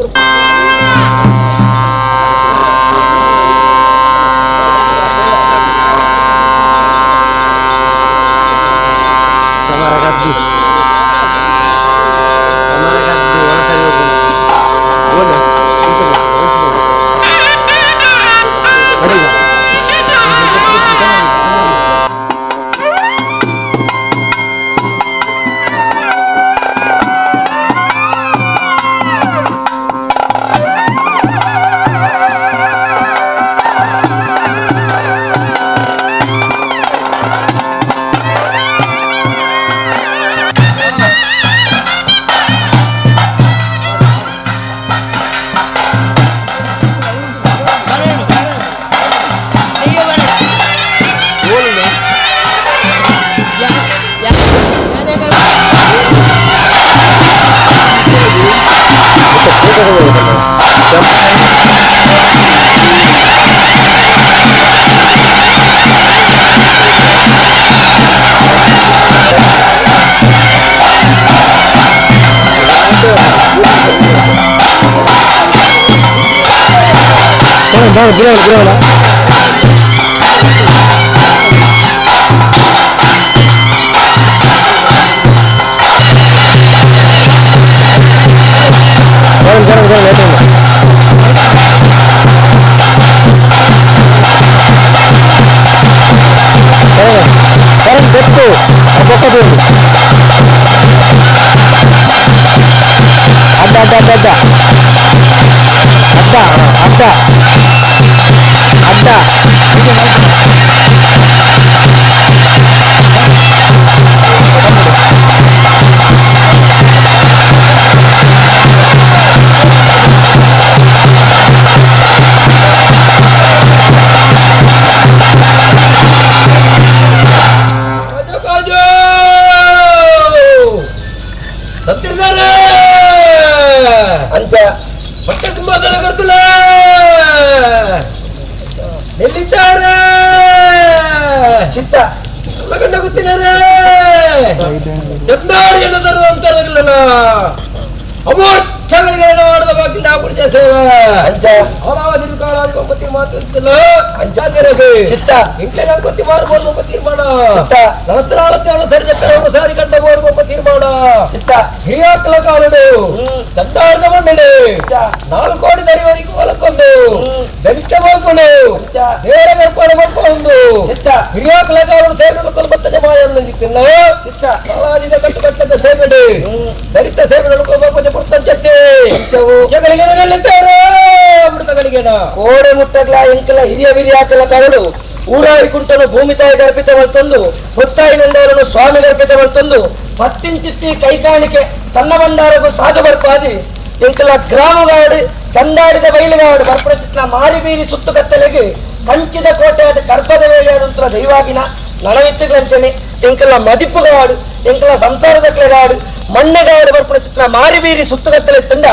ಅಂಚ ಹೊಟ್ಟೆ ತುಂಬಾ ಗೊತ್ತಿಲ್ಲ ಎಲ್ಲಿದ್ದಾರೆ ಚಿತ್ತ ಗಂಡ ಗೊತ್ತಿದ್ದಾರೆ ಚಂದಾಡಿ ಏನು ತರುವಂತಾರಲ್ಲ ಅಮೂರ್ತಗಳಿಗೆ ಮಾಡಿದ ಬಾಕಿ ನಾವು ಕುಡಿದ ಸೇವೆ ಅಂಚ ಅವರಾದಿ ಕಾಲಾದಿ ಒಂಬತ್ತಿ ಮಾತಾಡ್ತಿಲ್ಲ ಅಂಚಾದಿರಗೆ ಚಿತ್ತ ಇಂಟ್ಲೆ ನಾನು ಗೊತ್ತಿ ಮಾಡ್ಬೋದು ಒಬ್ಬ ತೀರ್ಮಾನ ಚಿತ್ತ ನಂತರ ಸರಿ ಸಾರಿ ಕಂಡ ಬೋರ್ದು ಒಬ್ಬ ತೀರ್ಮಾನ ಚಿತ್ತ ಹಿರಿಯ ಕಲಾಕಾರರು ಚಂದಾಡದ ಮಂಡಳಿ 4 ಕೋಟಿ ದರಿವರೆಗೂ ಹೊಲಕ್ಕೊಂದು ದಲಿತ ಹೋಗ್ಕೊಂಡು ಬೇರೆ ಗರ್ಪಾಡ ಮಾಡ್ಕೊಂಡು ಚಿತ್ತ ಹಿರಿಯ ಕಲಾಕಾರರು ಸೇವೆ ಕೊಲ್ಬತ್ತನೆ ಮಾಡಿಲ್ಲ ಚಿತ್ತ ಕಾಲಾದಿದ ಕಟ್ಟು ಕಟ್ಟದ ಸೇವೆ ದಲಿತ ಸೇವೆ ನೋಡ್ಕೊಂಡು ಪುರ್ತಂಚತ್ತೆ ಕೋಡೆ ಮುಟ್ಟಗ್ಲ ಎಂಕಲ ಹಿರಿಯ ಹಿರಿಯ ಕಲಾಕಾರರು ಊರಾಡಿ ಕುಂಟನು ಭೂಮಿ ತಾಯಿ ಗರ್ಭಿತ ತಂದು ಹೊತ್ತಾಯಿ ನಂದವರನ್ನು ಸ್ವಾಮಿ ಗರ್ಭಿತ ತಂದು ಮತ್ತಿಂಚಿತ್ತಿ ಕೈಕಾಣಿಕೆ ತನ್ನ ಭಂಡಾರಗೂ ಸಾಧು ಬರ್ಪಾದಿ ಎಂಕಲ ಗ್ರಾಮಗಾಡು ಚಂದಾಡಿದ ಬಯಲುಗಾಡು ಬರ್ಪ್ರಚಿತ್ನ ಮಾರಿ ಬೀರಿ ಸುತ್ತು ಕತ್ತಲೆಗೆ ಕಂಚಿದ ಕೋಟೆಯಾದ ಕರ್ಪದ ವೇಳೆಯಾದಂತರ ದೈವಾಗಿನ ನಳವಿತ್ತು ಗಂಚನೆ ಎಂಕಲ ಮದಿಪ್ಪುಗಾಡು ಎಂಕಲ ಸಂಸಾರದ ಕೆಳಗಾಡು ಮಣ್ಣೆಗಾಡು ಬರ್ಪ್ರಚಿತ್ನ ಮಾರಿ ಬೀರಿ ಸುತ್ತು ಕತ್ತಲೆ ತಂಡ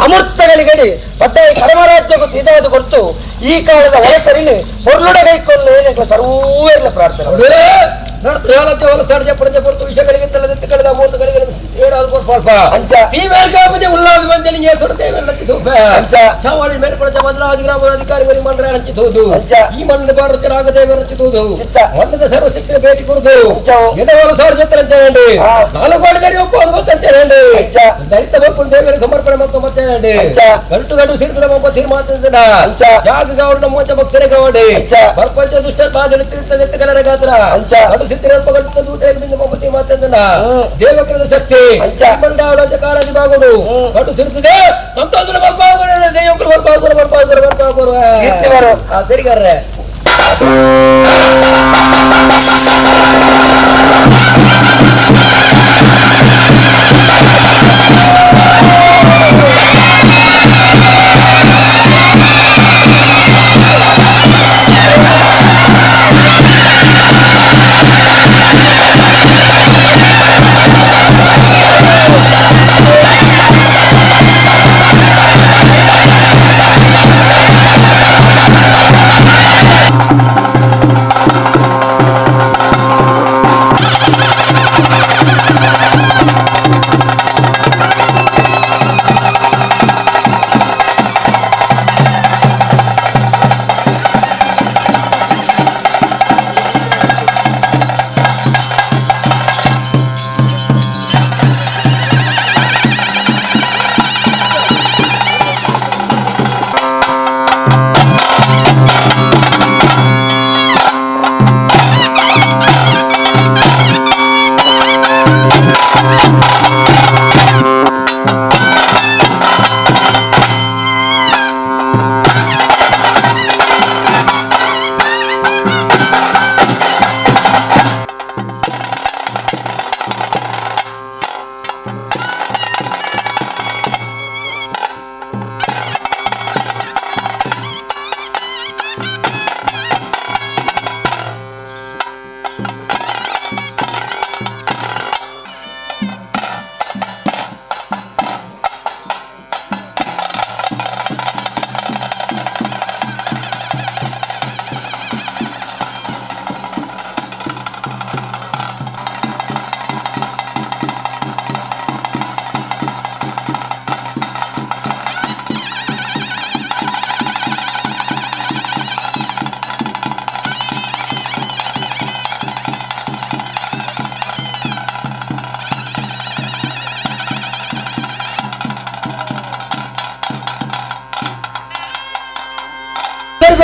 ಅಮೃತಗಳಿಗಡಿ ಪಟ್ಟಾಯಿ ಕರ್ಮರಾಜ್ಯಕ್ಕೂ ಸೀದಾದು ಕೊಟ್ಟು ಈ ಕಾಲದ ವಯಸ್ಸರಿನ ಹೊರಳುಡ ಕೈಕೊಂಡು ಎಂಕಲ ಸರ್ವೇರ್ಲ ಪ್ರಾರ್ಥನೆ ವಿಷಯಗಳಿಗೆ ಕಳೆದ ಮೂರ್ತಗಳಿಗೆ ಅಂಚ ಉಲ್ಲಾಸ ಮಂಜಲಿಗೆ ಅಂಚ ಚಾವಾಡಿ ಮೇಲ್ಪಡ ಭದ್ರಾವತಿ ಗ್ರಾಮದ ಅಧಿಕಾರಿಗಳು ಮಂಡಳ ಹಂಚಿಸುವುದು ಈ ಮಣ್ಣಿನ ಭಾರತ ರಾಗದೇವರು ಹಂಚಿಸುವುದು ಮಣ್ಣದ ಸರ್ವಶಕ್ತಿಯ ಭೇಟಿ ಕೊಡುದು ಎಡವಲು ಸಾವಿರ ಜತ್ರ ಅಂತ ಹೇಳಿ 4 ಕೋಟಿ ದರಿ ಒಪ್ಪುವುದು ಅಂತ ಹೇಳಿ ದಲಿತ ಭಕ್ತರು ದೇವರಿಗೆ ಸಮರ್ಪಣೆ ಮತ್ತು ಮತ್ತೆ ಹೇಳಿ ಗಂಟು ಗಂಟು ಸಿರಿದ್ರ ಒಬ್ಬ ತೀರ್ಮಾನ ಜಾಗ ಗೌಡ ಮೋಚ ಭಕ್ತರೇ ಗೌಡಿ ಪ್ರಪಂಚ ದುಷ್ಟ ಬಾಧಲು ತಿರುತ್ತದೆ ಕಲರ ಗಾತ್ರ ಗಂಟು ಸಿದ್ಧಿರಲ್ಪ ಗಂಟು ದೂತರಿಗೆ ಬಿಂದು ಒಬ್ಬ ತೀರ್ಮಾನ ದೇವಕರದ ಶಕ್ತಿ ಮಂಡಾಳ ಕಾಳಜಿ ಬಾಗುಡು ಗಂಟು ತಿರುತ್ತದೆ ಸಂತೋಷ ಬರ್ಪಾಗುರು ದೇವಕರು ಬರ್ಪಾಗುರು ಸರಿಗಾರ್ರೆ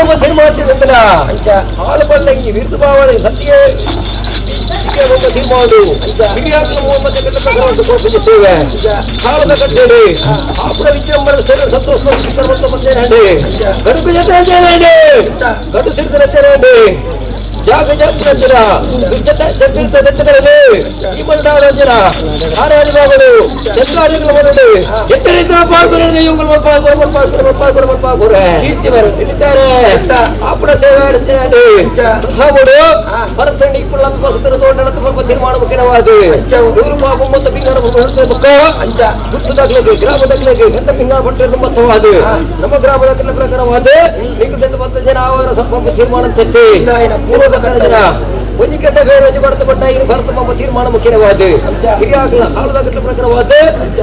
ನಮ್ಮ ತೀರ್ಮಾನ ಅಂಚ ಹಾಲು ಬಲ್ಲಂಗಿ ವಿರುದ್ಧ ಭಾವನೆ ಸತ್ಯ ತೀರ್ಮಾನ ಹಾಲದ ಕಟ್ಟೇಳಿ ಆಪುರ ವಿಜೃಂಭಣೆ ಸೇರಿ ಸಂತೋಷ ಗಡುಕು ಜೊತೆ ಗಡು ಸಿರಿಸರಂಡಿ ಜಾಗ ಜಾತಿರ ಈ ಮಂಡಾರಂಜನ ಆರಾಧನೆಗಳು ಜಂಗಾರಿಗಳು ಮಾಡಲು ಎತ್ತರಿದ್ರ ಪಾಲ್ಗೊಳ್ಳುವುದು ಇವುಗಳು ಕೀರ್ತಿ ಬರುತ್ತಿದ್ದಾರೆ ಆಪುರ ಸೇವೆ ಮಾಡುತ್ತಾರೆ ಭರತಂಡಿ ಇಪ್ಪತ್ತು ದೊಡ್ಡ ತೀರ್ಮಾನ ಮುಖ್ಯವಾದ ನೂರು ಪಾಪು ಮತ್ತು ಪಿಂಗಾರ ಮುಖ ಅಂಚ ಗುತ್ತು ದಾಖಲೆಗೆ ಗ್ರಾಮ ದಾಖಲೆಗೆ ಗಂಧ ಪಿಂಗಾರ ಪಟ್ಟೆ ತುಂಬವಾದ ನಮ್ಮ ಗ್ರಾಮ ದಾಖಲೆ ಪ್ರಕಾರವಾದ ನಿಕಟ ಜನ ಅವರ ಸ್ವಲ್ಪ ತೀರ್ಮಾನ ಚರ್ಚೆ ಪೂರ್ವದ ಜನ ಒಂದು ಕೆಟ್ಟ ಬೇರೆ ಭಾರತ ಇದು ಭಾರತ ನಮ್ಮ ತೀರ್ಮಾನ ಮುಖ್ಯವಾದ ಹಿರಿಯಾಗಲ ಕಾಲದ ಘಟ್ಟ ಪ್ರಕಾರವಾದ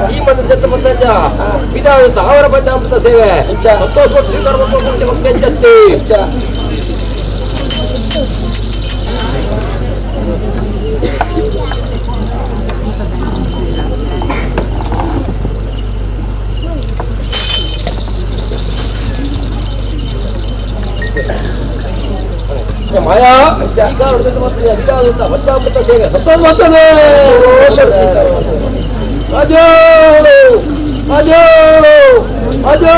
ಈ ಮಂಡಲ ಜತ್ತ ಪಂಚಾಯತ ವಿಧಾನ ಅವರ ಪಂಚಾಮೃತ ಸೇವೆ ಸಂತೋಷ ಸ್ವೀಕಾರ ಜತ್ತೆ ಮಾಯಾ ಪಂಚಾಮೃತ ಸೇವೆ ಸಂತೋಷ ಅಜೋ ಅಜೋ ಅಜೋ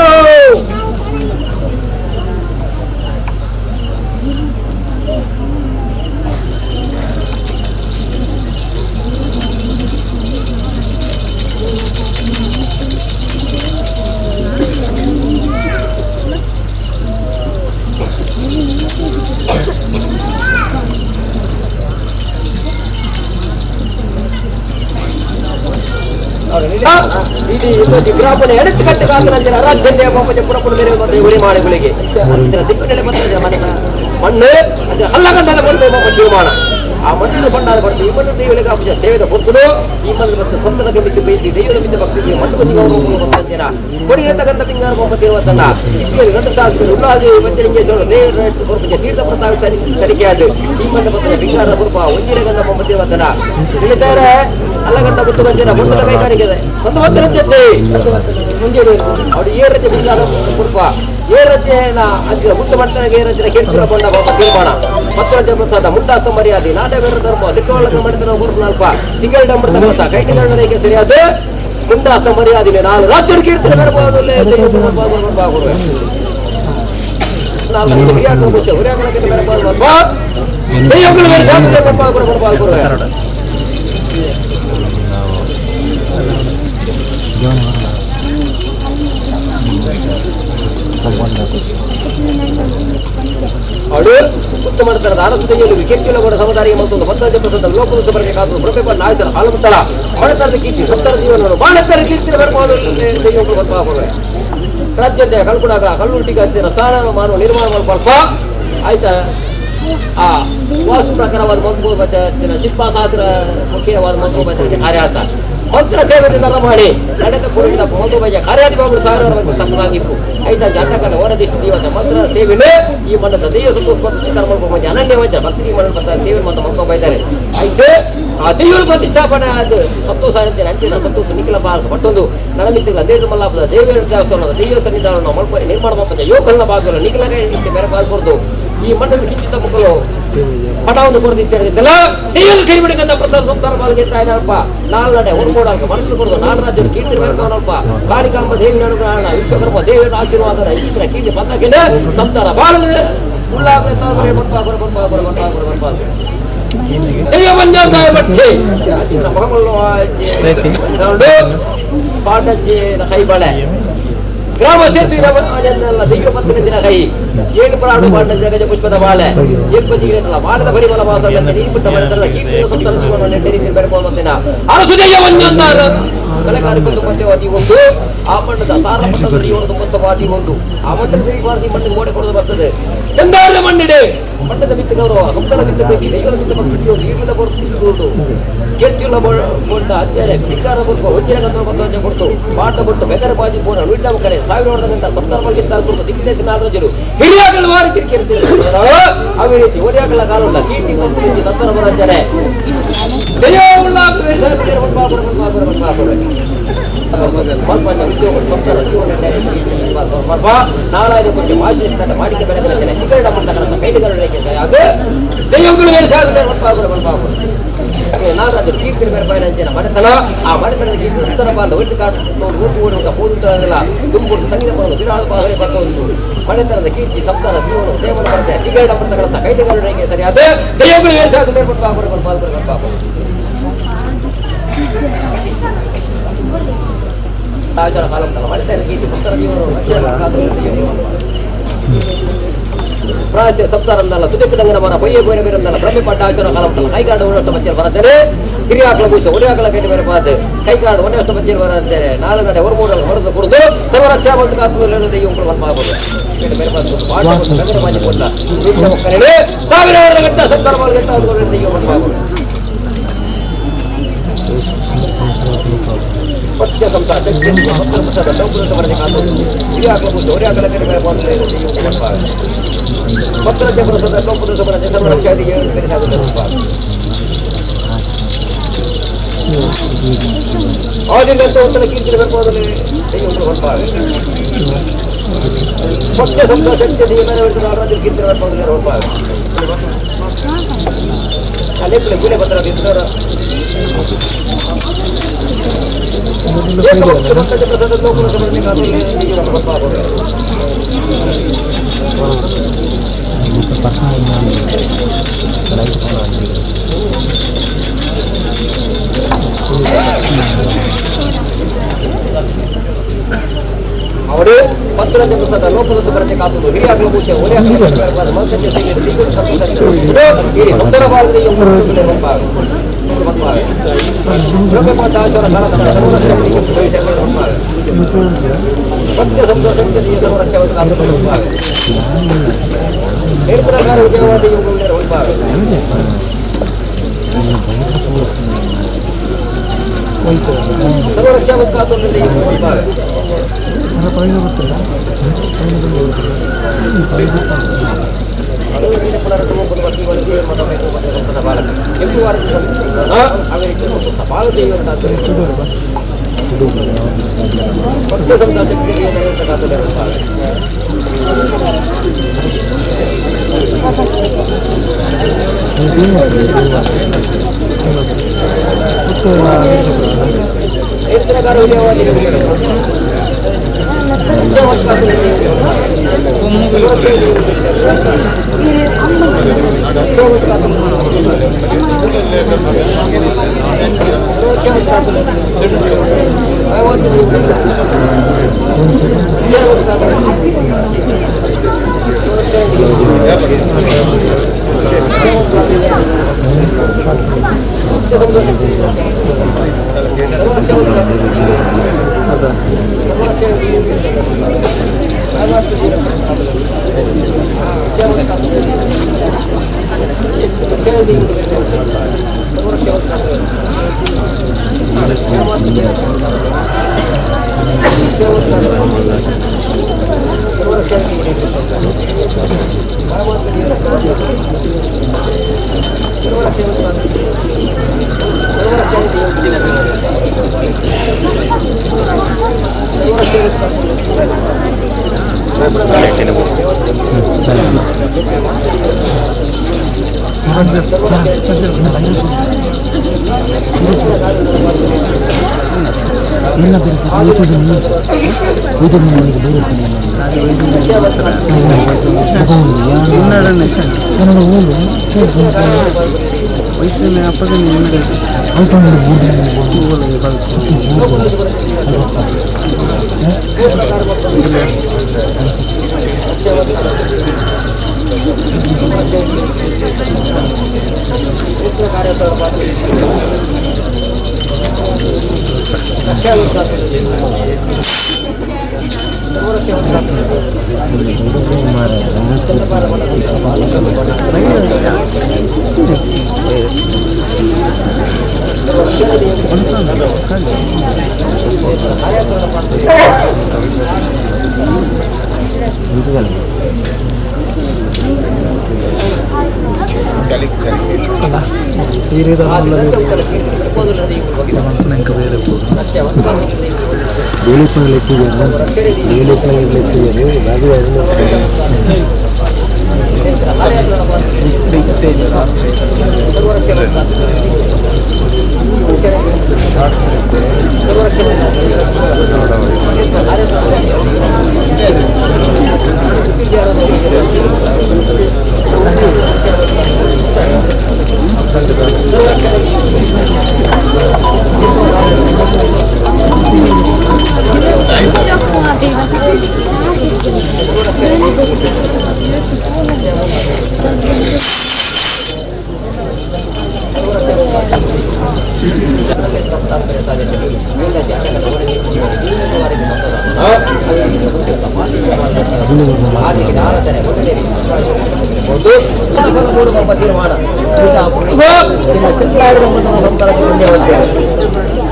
ಗ್ರಾಮದ ಎಡತ್ತು ಕಟ್ಟಗಾಕನಂದಿನ ರಾಜ್ಯದ ಪುರಪುರ ಬೇರೆ ಮತ್ತೆ ಉರಿ ಮಾಡಿಗಳಿಗೆ ದಿಕ್ಕುನೆಲೆ ಮನೆ ಮಣ್ಣು ಅದರ ಹಲ್ಲಗಂಡದ ಮಣ್ಣು ತೀರ್ಮಾನ ಆ ಮಣ್ಣಿನ ಬಂಡಾರ ಬರ್ತದೆ ಈ ಮಣ್ಣು ದೇವರಿಗೆ ಅಪ್ಪಜ ಸೇವೆದ ಕೊಡ್ತಲು ಈ ಮಣ್ಣು ಮತ್ತು ಸ್ವಂತದ ಗಂಬಿಟ್ಟು ಬೇಯಿಸಿ ದೈವದ ಮಿತ್ತ ಭಕ್ತಿಗೆ ಮಣ್ಣು ಬಂದಿನ ಕೊಡಿರತಕ್ಕಂಥ ಪಿಂಗಾರ ಮೊಂಬತ್ತಿರುವತನ್ನ ಇಲ್ಲಿ ಗಂಡ ಸಾಧಿಸಿದ ಉಲ್ಲಾದಿ ಮಂಜಲಿಂಗೇಶ್ವರ ದೇವರ ತೀರ್ಥ ಪ್ರತಾಪ ತನಿಖೆಯಾದ ಈ ಮಣ್ಣು ಬಂದ ಪಿಂಗಾರದ ಪುರುಪ ಒಂದಿನ ಗಂಧ ಮೊಂಬತ್ತಿರುವತನ ತಿಳಿತಾರೆ ಅಲ್ಲಗಂಡ ಗುತ್ತು ಗಂಜಿನ ಮಣ್ಣದ ಕೈಗಾರಿಕೆ ಸಂತವತ್ತನ ಜೊತೆ ಮುಂಜಾನೆ ಅವ್ರು ಏ ರಜೆ ಪಿಂಗಾರ ಪುರುಪ ಏ ರಜೆನ ಅಂತಿನ ಮುತ್ತ ಮಾಡ್ತಾನೆ ಏ ರಜೆನ ಕೇಳಿಸಿದ ಬಂದ ತೀರ್ಮಾನ ಮತ್ತೊಂದು ಪ್ರಸಾದ ಮುಂಡಾಸ್ತ ಮರ್ಯಾದೆ ನಾಟ ಬೇರೆ ಧರ್ಮ ಸಿಟ್ಟೊಳಗ ಮಾಡಿದ ಗುರು ಅಲ್ಪ ತಿಂಗಳ ಡಂಬರ್ ತಗೋತ ಕೈಟಿ ದಂಡನೆಗೆ ಸರಿಯಾದ ಮುಂಡಾಸ್ತ ಮರ್ಯಾದೆ ನಾನು ರಾಜ್ಯದ ಕೀರ್ತಿ ಬರಬಹುದು ಅವಳು ಉತ್ತಮ ಮಾಡ್ತಾರೆ ಆರಸುತೆಯಲ್ಲಿ ವಿಕೆಟ್ಗಳ ಸಮುದಾಯ ಮತ್ತೊಂದು ಮತ್ತೊಂದು ಪ್ರಸಂಗ ಲೋಕದ ಸಭೆಗೆ ಕಾದು ಪ್ರಭೇಪ ನಾಯಕರ ಹಾಲು ಮುತ್ತಳ ಮಾಡತಾರದ ಕೀರ್ತಿ ಸತ್ತರ ಜೀವನವನ್ನು ಬಾಳತ್ತರ ಕೀರ್ತಿ ಬರಬಹುದು ರಾಜ್ಯದ ಕಲ್ಕುಡಾಗ ಕಲ್ಲುಟ್ಟಿಗ ಸ್ಥಾನ ಮಾನವ ನಿರ್ಮಾಣ ಮಾಡಲ್ಪ ಆಯ್ತಾ ಆ ವಾಸ್ತು ಪ್ರಕಾರವಾದ ಮದ್ದು ಬಚ್ಚಿನ ಶಿಲ್ಪಾಶಾಸ್ತ್ರ ಮುಖ್ಯವಾದ ಮದ್ದು ಬಚ್ಚನಿಗೆ ಕಾರ್ಯಾರ್ಥ ಮಂತ್ರ ಸೇವೆಯಿಂದ ಮಾಡಿ ನಡೆದ ಪೂರ್ಣಿದ ಮಧುಬಯ್ಯ ಕಾರ್ಯಾಧಿಪಗಳು ಸಾವಿರ ತಪ್ಪದಾಗಿತ್ತು ಐದು ಜಾತಕದ ಹೊರದಿಷ್ಟು ದಿವಸ ಮಂತ್ರ ಸೇವೆನೇ ಈ ಮಣ್ಣದ ದೈವ ಸಂತೋಷ ಕರ್ಮ ಅನನ್ಯ ವೈದ್ಯ ಭಕ್ತಿ ಮಣ್ಣ ಸೇವೆ ಮತ್ತು ಮಕ್ಕಳು ಬೈತಾರೆ ಐತೆ ಆ ದೇವರ ಪ್ರತಿಷ್ಠಾಪನೆ ಅದು ಸಂತೋಷ ಅಂತಿನ ಸಂತೋಷ ನಿಖಿಲ ಭಾರತ ಮತ್ತೊಂದು ನಳಮಿತ್ತಿಗಳ ದೇವ ಮಲ್ಲಾಪದ ದೇವರ ದೇವಸ್ಥಾನದ ದೈವ ಸನ್ನಿಧಾನ ನಿರ್ಮಾಣ ಮಾಡಬಹುದು ಯೋಗಗಳ ಭಾಗಗಳು ನಿಖಿಲಗೆ ಬೇರೆ ಬಾಳ್ಕೊಡ್ದು ಈ ಮಣ್ಣಲ್ಲಿ ಕಿಂಚಿತ ಮಕ್ಕಳು ಪಟವನ್ನು ಕೊಡ್ದಿದ್ದಲ್ಲ ದೇವರ ಸೇರಿಬಿಡಕಂತ ಪ್ರಚಾರ ಸಂಸ್ಕಾರ ಪಾಲ್ಗೆತ್ತಾಯನಪ್ಪ ನಾಲ್ನಡೆ ಹೊರಕೋಡಲ್ಕ ಮನಸ್ಸು ಕೊಡೋದು ನಾಡು ರಾಜ್ಯದ ಕೀರ್ತಿ ಬೇರ್ಕೋನಲ್ಪ ಕಾಳಿಕಾಂಬ ದೇವಿನ ಅನುಗ್ರಹಣ ವಿಶ್ವಕರ್ಮ ದೇವರ ಆಶೀರ್ವಾದ ಇತರ ಕೀರ್ತಿ ಬಂದಾಗಿನ ಸಂಸಾರ ಬಾಳ ಉಳ್ಳಾಗಲೇ ಸಾಗರೆ ದೈವ ಪಂಚಾಂಗಾಯ ಮಟ್ಟೆ ಪಾಠಜ್ಜಿನ ಕೈ ಬಳೆ ಗ್ರಾಮ ಸೇರ್ತಿಲ್ಲ ದೈವ ಪತ್ರಿನ ಕೈ ಏಳು ಪ್ರಾಣ ಬಾಂಡ ಜಗಜ ಪುಷ್ಪದ ಬಾಳೆ ಏಪಜಿಗಿರಲ್ಲ ಬಾಳದ ಪರಿಮಳ ವಾಸದಲ್ಲಿ ನೀರ್ಬಿಟ್ಟ ಮನೆತನದ ಕೀರ್ತಿಯ ಸಂತಾನ ಜೀವನವನ್ನು ನೆಟ್ಟ ರೀತಿ ಬೆಳಕೊಳ್ಳುವಂತಿನ ಅರಸುದಯ್ಯ ಒಂದೊಂದಾದ ಕಲೆಕಾರಿಕೊಂದು ಪದ್ಯವಾದಿ ಒಂದು ಆ ಮಣ್ಣದ ಸಾರ ಮಟ್ಟದ ಜೀವನದ ಮೊತ್ತವಾದಿ ಒಂದು ಆ ಮಣ್ಣದ ಮಣ್ಣಿಗೆ ಮೋಡೆ ಕೊಡೋದು ಬರ್ತದೆ ಚಂದಾರದ ಮಣ್ಣಿಡೆ ಮಣ್ಣದ ಮಿತ್ತ ಗೌರವ ಸಂತಾನ ಮಿತ್ತ ಪ್ರೀತಿ ದೈವದ ಮಿತ್ತ ಭಕ್ತಿ ಈಗಿನ ಬರುವುದು ಕೆರ್ಚಿಲ್ಲ ಕೊಂಡ ಅತ್ಯಾರೆ ಪಿಂಗಾರ ಬುರ್ಕ ಹೊಂದಿನ ಗಂಧರ್ವ ಬಂದ ಕೊಡ್ತು ಪಾಠ ಬಿಟ್ಟು ಬೆದರ ಬಾಜಿ ಪೋಣ ನುಡ್ಡ ಕಡೆ ಸಾವಿರ ವರ್ಷದ ಗಂಟ ಸಂತಾನ ಬಗ್ಗೆ ಕೊಡ್ತು ದಿಗ್ದೇಶ ನಾಗರಾಜರು ಹಿರಿಯಾಗಲು ವಾರಿ ಕಿರಿಕಿರ್ತಾರೆ ಅವಿರೀತಿ ಒರಿಯಾಗಲ ಕಾಲುಂಡ ಕೀರ್ತಿ ಕಂಪನಿ ನಂತರ ಬರಂಜನೆ ನಾಳೆ ಕೊಟ್ಟು ವಾಸಿಸ್ತಾರೆ ಮಾಡಿಕೆ ಬೆಳೆದ ಸಿಗರಡ ಮಂಡಲ ಕೈದುಗಳು ದೈವಗಳು ನಾಲ್ಕು ಕೀರ್ತಿ ಬೇರೆ ಮನೆತನ ಆ ಮನೆತನದ ಕೀರ್ತಿ ಉತ್ತರ ಬಾಂಧ ಒಟ್ಟು ಕಾಡು ಹೋಗುತ್ತಾಗಲ್ಲ ತುಂಬುವುದು ಸಂಗೀತ ಮಾಡೋದು ವಿರಾಳ ಬಾಹರಿ ಒಂದು ಮನೆತನದ ಕೀರ್ತಿ ಸಂತಾನ ಜೀವನ ದೇವರ ಬರುತ್ತೆ ಸಿಗರಡ ಮಂಡಗಳ ಕೈದುಗಳು ಸರಿಯಾದ ದೈವಗಳು ಆಚಾರ ಕಾಲ ಮನೆತನದ ಕೀರ್ತಿ ಸಂತಾನ ಜೀವನ ಪ್ರಾಚ್ಯ ಸಂಸಾರಂದಲ್ಲ ಸುದೀಪದಂಗನ ಮರ ಬೊಯ್ಯ ಬೋಯ್ನ ಬೇರಂದಲ್ಲ ಬ್ರಹ್ಮೆ ಪಟ್ಟ ಆಚಾರ ಕಾಲ ಉಂಟಲ್ಲ ಕೈಗಾಡು ಒಂದಷ್ಟು ಮಧ್ಯೆ ಬರತ್ತೇನೆ ಹಿರಿಯಾಕಳ ಭೂಷ ಒರಿಯಾಕಳ ಕೈಟಿ ಬೇರೆ ಪಾತೆ ಕೈಗಾಡು ಒಂದಷ್ಟು ಮಧ್ಯೆ ಬರತ್ತೇನೆ ನಾಲ್ಕು ನಡೆ ಹೊರಮೂಡಲು ಹೊರದು ಕೊಡುದು ಸರ್ವರಕ್ಷಾ ಬಂದು ಕಾತುಗಳು ದೈವಗಳು ಮಾಡ್ಬೋದು ಬೇರೆ ಪಾತ್ರ ಮಾಡಿ ಕೊಟ್ಟ ಸಾವಿರ ಗಂಟ ಸಂಸಾರ ಮಾಡಿ ದೈವ ಮಾಡ್ಬೋದು ಪತ್ಯ ಸಂಸಾರ ಹಿರಿಯಾಕಳ ಭೂಷ ಒರಿಯಾಕಳ ಕೈಟಿ ಬೇರೆ ಪಾತ್ರ ಪತ್ರ ಜಪದ ಕಂಪದ ಸಬರ ಸರ್ವರಕ್ಷಾದಿಗೆ ಆದಿಗಂತ ಉತ್ತರ ಕೀರ್ತಿ ಬರ್ಬೋದಲ್ಲಿ ಪಕ್ಷ ಸಂಸಾರ ಶಕ್ತಿ ರಾಜ್ಯ ಕೀರ್ತಿ ಬರ್ಬೋದಲ್ಲಿ ಹೋಗ್ಬಾರ್ದು ಅನೇಕ ಗುಣೆ ಪತ್ರ ಬಿದ್ದರ ಅವರು ಪತ್ರದ ಪುಸ್ತಕ ಲೋಕದ ಬರತೆ ಕಾತುದು ಹಿರಿಯಾಗಲ ಭೂಷೆ ಒರಿಯಾಗಲ ಸುಂದರ ಭಾರತೀಯ ಪತ್ಯ ಸಂತೋಷ ಸಂರಕ್ಷಣೆ ಕಾತುಕೊಂಡು ನಿರ್ಪ್ರಕಾರ ವಿಜಯವಾದ ಯುಗಗಳು ಹೋಗ್ಬಾರ್ದು ಸರ್ವರಕ್ಷಾ ಕಾತುಕೊಂಡು ಹೋಗ್ಬಾರ್ದು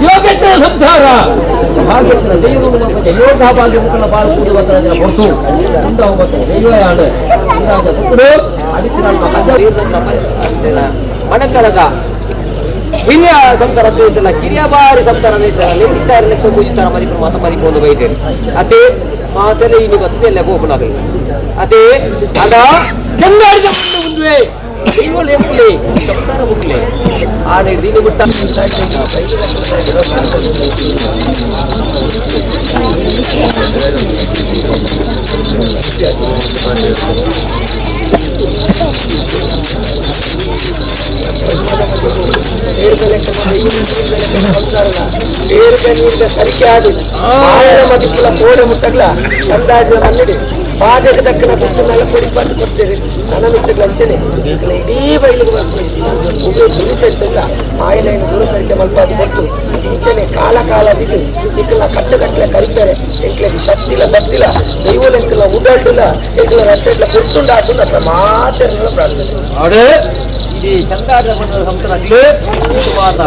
ಯೋಗೇತರ ಸಂಸಾರ ಭಾಗ್ಯೇತರ ದೈವ ಯೋಗ ಭಾಗ್ಯ ಮುಖನ ಬಾಳು ಕೂಡುವಂತ ಹೊರತು ದೈವಯಾಣ ಮಣಕಲದ ಹಿರಿಯ ಸಂಸ್ಕಾರ ಇದ್ದಲ್ಲ ಕಿರಿಯ ಬಾರಿ ಸಂಸ್ಕಾರ ನಿರ್ಮಿತ ಪೂಜಿತಾರ ಮದಿಪು ಮಾತ ಮದಿಕೊಂಡು ಬೈದೇನೆ ಅದೇ ಮಾತೆಲ್ಲ ಇಲ್ಲಿ ಬತ್ತಲ್ಲ ಗೋಪನಾಗಲಿ ಅದೇ ಅದ ಚಂದಾಡಿದ ಮುಂದೆ ದೈವಗಳು ಎಂಬುಲೆ ಸಂಸಾರ ಮುಗ್ಲೆ ಆಡ ದೀನಿ ಬಿಟ್ಟ ಸರಿಯಾದ ಮದಿಕ್ಕಲ ಕೋಡೆ ಮುಟ್ಟಗ್ಲ ಸಂದಾಜ ಮಲ್ಲಿಡಿ ಬಾಧೆಗೆ ತಕ್ಕನ ತುತ್ತು ಮೇಲೆ ಕೊಡಿ ಬಂದು ಕೊಡ್ತೇವೆ ನನ್ನ ಮಿಟ್ಟಗಳ ಅಂಚನೆ ಇಡೀ ಬಯಲಿಗೆ ದುರಿತಿಲ್ಲ ಆಯಿಲೆಯನ್ನು ದೂರಸರಿಕೆ ಮಲ್ಪಾದು ಕೊಟ್ಟು ಈಚನೆ ಕಾಲ ಕಾಲದಿದ್ದು ಇಕ್ಕಲ ಕಟ್ಟಗಟ್ಟಲೆ ಕರಿತಾರೆ ಎಂಕ್ಲೆಗೆ ಶಕ್ತಿಲ ಬತ್ತಿಲ್ಲ ದೈವಲೆಂಕಲ ಉಡಾಟಿಲ್ಲ ಎಂಕ್ಲ ರಚೆಲ್ಲ ಕೊಟ್ಟುಂಡಾತು ನನ್ನ ಮಾತೆಲ್ಲ ಪ್ರಾರ್ಥನೆ ಈ ಚಂದಾದ ಸಂಸ್ಥೆ ಮಾತ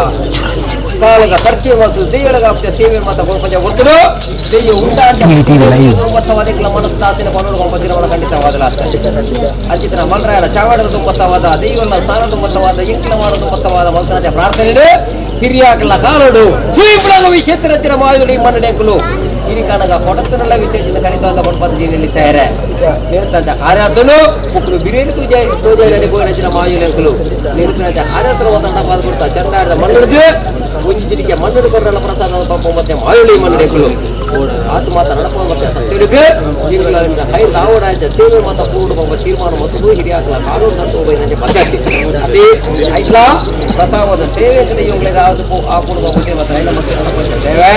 ಕಾಲಗ ಪರಿಚಯ ಮಾಡ್ತು ದೈವಗಳ ಸೇವೆ ಮಾತ ಗೋಪಂಚ ಗೊತ್ತಲು ದೈವ ಉಂಟಾಟವಾದ ಮನಸ್ಸಾತಿನ ಪನ್ನೊಂದು ಗೋಪಂಚಿನ ಖಂಡಿತವಾದ ಅಚಿತ್ರ ಮಲ್ರಾಯರ ಚಾವಾಡದ ತುಂಬತ್ತವಾದ ದೈವಗಳ ಸ್ನಾನ ತುಂಬತ್ತವಾದ ಇಂಕಿನ ಮಾಡೋದು ತುಂಬತ್ತವಾದ ಮಲ್ಕನಾದ ಪ್ರಾರ್ಥನೆ ಹಿರಿಯಾಕಲ ಕಾಲೋಡು ಶ್ರೀಪುರದ ವಿಷೇತ್ರ ಮಾಯುಡಿ ಮನ್ನಡೆಂಕಲು ಇಲ್ಲಿ ಕಾಣಗ ಕೊಡತನಲ್ಲ ವಿಶೇಷ ಕಣಿತವಾದ ಪದ್ಧತಿಯಲ್ಲಿ ತಯಾರೆ ನಿರಂತ ಕಾರ್ಯಾತನು ಮುಕ್ಕಲು ಬಿರಿಯಾನಿ ತೋಜಾಯಿ ನಡಿಗೋಯಿನ ಮಾಯುಲೆಂಕಲು ನಿರಂತ ಕಾರ್ಯಾತನ ಒಂದಂಡ ಪಾಲ್ಗೊಳ್ತಾ ಚಂದಾಡದ ಮನ್ನಡಿಗೆ ಮುಂಜಿನಿಗೆ ಮನ್ನಡು ಕೊರಲ ಪ್ರಸಾದ ಪಾಪ ಮತ್ತೆ ಮಾಯುಳಿ ಮನ್ನಡೆಂಕಲು ಆತು ಮಾತ ನಡಪ ಮತ್ತೆ ಸತ್ಯರಿಗೆ ಜೀವಗಳಿಂದ ಕೈ ದಾವಡಾಯ್ತ ಸೇವೆ ಮಾತ ಪೂರ್ಣ ಪಾಪ ತೀರ್ಮಾನ ಮತ್ತು ಹಿರಿಯಾಕಲ ಕಾನೂನು ತಂತು ಪದ್ಧತಿ ಅದೇ ಐಕ್ಲ ಪ್ರತಾವದ ಸೇವೆ ಕಡೆಯೋಗಳಿಗೆ ಆ ಪೂರ್ಣ ಪಾಪ ಮತ್ತೆ ಐಲ ಮತ್ತೆ ನಡಪ ಸೇವೆ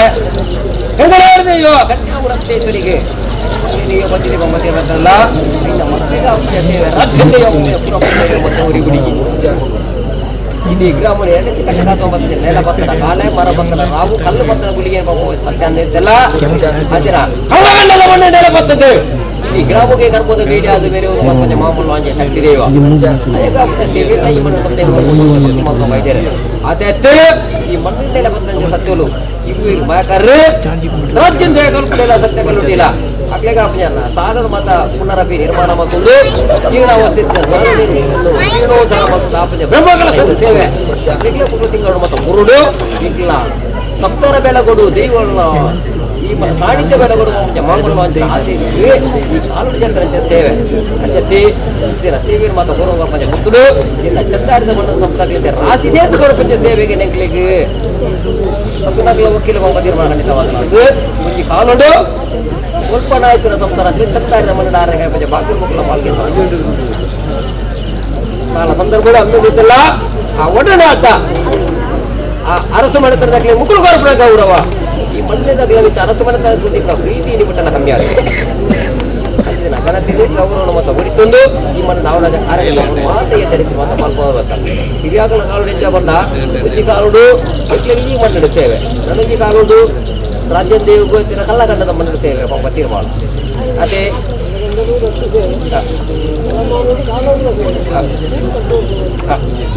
ಹೆಂಗಳಾಡಿದೆಯೋ ಕನ್ಯಾಪುರತ್ತೇಶ್ವರಿಗೆ ಬಜ್ರಿ ಬೊಮ್ಮತಿ ಬರ್ತಲ್ಲ ಇನ್ನ ಮಕ್ಕಳಿಗೆ ಸೇವೆ ರಾಜ್ಯತೆಯ ಮತ್ತೆ ಊರಿಗುಡಿಗೆ ಇಲ್ಲಿ ಗ್ರಾಮೀಣ ಎಣ್ಣೆ ಕಟ್ಟಡ ನೆಲ ಬತ್ತಡ ಕಾಲೆ ಮರ ಬತ್ತಡ ರಾವು ಕಲ್ಲು ಬತ್ತಡ ಗುಳಿಗೆ ಸತ್ಯ ಅಂದಿದ್ದೆಲ್ಲ ಅಂದಿನ ಕಳ್ಳಗಂಡಲ ಮಣ್ಣೆ ನೆಲ ಬತ್ತದೆ ಈ ಗ್ರಾಮಕ್ಕೆ ಕರ್ಬೋದು ಬೇಡಿ ಅದು ಬೇರೆ ಮತ್ತೆ ಮಾಮೂಲು ವಾಂಜೆ ಶಕ್ತಿ ದೇವ ಸೇವೆ ಈ ಮಣ್ಣು ಬೈದೇರೆ ಅದೇ ಈ ಮಣ್ಣಿನ ಬತ್ತಂಜೆ ಸತ್ಯಲು ಇವು ಮಾಕರ್ರೆ ರಾಜ್ಯದ ಕಲ್ಪನೆಲ್ಲ ಸತ್ಯ ಕಲ್ಲುಟ್ಟಿಲ್ಲ ಅಕ್ಲೆಗ ಅಪಜನ ಸಾಗರ ಮತ ಪುನರಪಿ ನಿರ್ಮಾಣ ಮತ್ತೊಂದು ಜೀರ್ಣಾವಸ್ಥೆ ಜೀರ್ಣೋದ್ಧಾರ ಮತ್ತು ಅಪಜ ಬ್ರಹ್ಮಗಳ ಸೇವೆ ಈಗಲೇ ಕುಟುಂಬ ಮತ್ತು ಮುರುಡು ಈಗಲ ಸಪ್ತರ ಬೆಳಗೊಡು ದೈವಗಳ ಈ ಸಾಹಿತ್ಯ ಬೆಳಗೊಡು ಮಂಗಲ ಆಸೆ ಈ ಕಾಲುಡಿ ಜನರ ಸೇವೆ ಅಂಜತಿ ಸೇವೆ ಮಾತ ಗೌರವ ಪಂಚ ಮುತ್ತುಡು ಇನ್ನ ಚಂದಾಡಿದ ಮಣ್ಣ ಸಂಸ್ಥೆ ರಾಶಿ ಸೇತು ಗೌರವ ಸೇವೆಗೆ ನೆಂಕ್ಲಿಗೆ ಹಸುನಗಲ ವಕೀಲ ನಿರ್ಮಾಣ ಖಂಡಿತವಾದ ಈ ಕಾಲುಡು ಸ್ವಲ್ಪ ನಾಯಕರ ಸಂಸ್ಥಾನ ಚಂದಾಡಿದ ಮಣ್ಣ ಆರೋಗ್ಯ ಬಾಗಿಲು ಮಕ್ಕಳ ಪಾಲ್ಗೆ ಕಾಲ ಸಂದರ್ಭಗಳು ಅಂದಿದ್ದಲ್ಲ ಆ ಒಡನಾಟ ಆ ಅರಸು ಮನೆತನದಾಗಲೇ ಮುಕ್ಕಳು ಗೌರವ ಗೌರವ ಈ ಮಂಡ್ಯದಾಗಲೇ ಅರಸು ಮನೆತನ ಪ್ರೀತಿ ನಿಮಿಟ್ಟನ ಕಮ್ಮಿ ಆಗುತ್ತೆ ಗಣತಿಯಲ್ಲಿ ಗೌರವ ಮತ್ತು ಹೊಡಿತೊಂದು ಈ ಮಣ್ಣು ನಾವರಾಜ ಕಾರ್ಯ ಮಾತೆಯ ಚರಿತ್ರೆ ಮಾತ್ರ ಪಾಲ್ಗೊಳ್ಳುತ್ತಾರೆ ಹಿರಿಯಾಗಲ ಕಾಲುಡು ಹೆಚ್ಚ ಬಂದ ಉಜ್ಜಿ ಕಾಲುಡು ಈ ಮಣ್ಣಿನ ಸೇವೆ ನನಗೆ ಕಾಲುಡು ರಾಜ್ಯ ದೇವಗೋತಿನ ಕಲ್ಲಗಂಡದ ಮಣ್ಣಿನ ಸೇವೆ ಪಾಪ ತೀರ್ಮಾನ ಅದೇ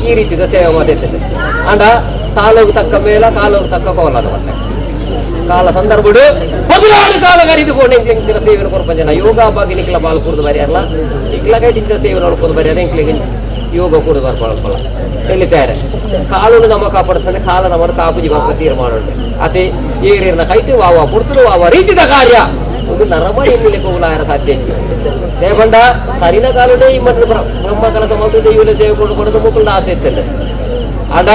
ಈ ರೀತಿಯ ಸೇವೆ ಮಾಡಿರ್ತದೆ ಅಂಡ ಕಾಲೋಗಿ ತಕ್ಕ ಮೇಲ ಕಾಲೋಗಿ ತಕ್ಕ ಕೋಲ ಮತ್ತೆ ಕಾಲ ಸಂದರ್ಭಡು ಮೊದಲಾದ ಕಾಲ ಕರಿದುಕೊಂಡು ಎಂಕ್ಲಿಂಗ್ ಸೇವೆನ ಕೊರ್ಪ ಜನ ಯೋಗ ಬಗ್ಗೆ ನಿಕ್ಲ ಬಾಲ್ ಕುಡ್ದು ಬರೆಯಲ್ಲ ಇಕ್ಲಗೆ ಟಿಂತ ಸೇವೆ ನೋಡ್ಕೊಂಡು ಬರೆಯಲ್ಲ ಎಂಕ್ಲಿಗೆ ಯೋಗ ಕೂಡ ಬರ್ಕೊಳ್ಳ ಎಲ್ಲಿದ್ದಾರೆ ಕಾಲನ್ನು ನಮ್ಮ ಕಾಪಾಡ್ತಾನೆ ಕಾಲ ನಮ್ಮನ್ನು ಕಾಪುಜಿ ಬಾಪ ತೀರ್ಮಾನ ಉಂಟು ಅದೇ ಏರಿಯರ್ನ ಕೈಟು ವಾವ ಪುಡ್ತರು ವಾವ ರೀತಿದ ಕಾರ್ಯ ಒಂದು ನರಮಣಿ ಎಲ್ಲಿ ಹೋಗಲಾರ ಸಾಧ್ಯ ದೇವಂಡ ಕರಿನ ಕಾಲುಡೆ ಈ ಮಣ್ಣು ಬ್ರಹ್ಮ ಕಲದ ಮತ್ತು ದೈವದ ಸೇವೆ ಕೊಡದು ಮುಕ್ಕಳ ಆಸೆ ಇರ್ತದೆ ಅಡ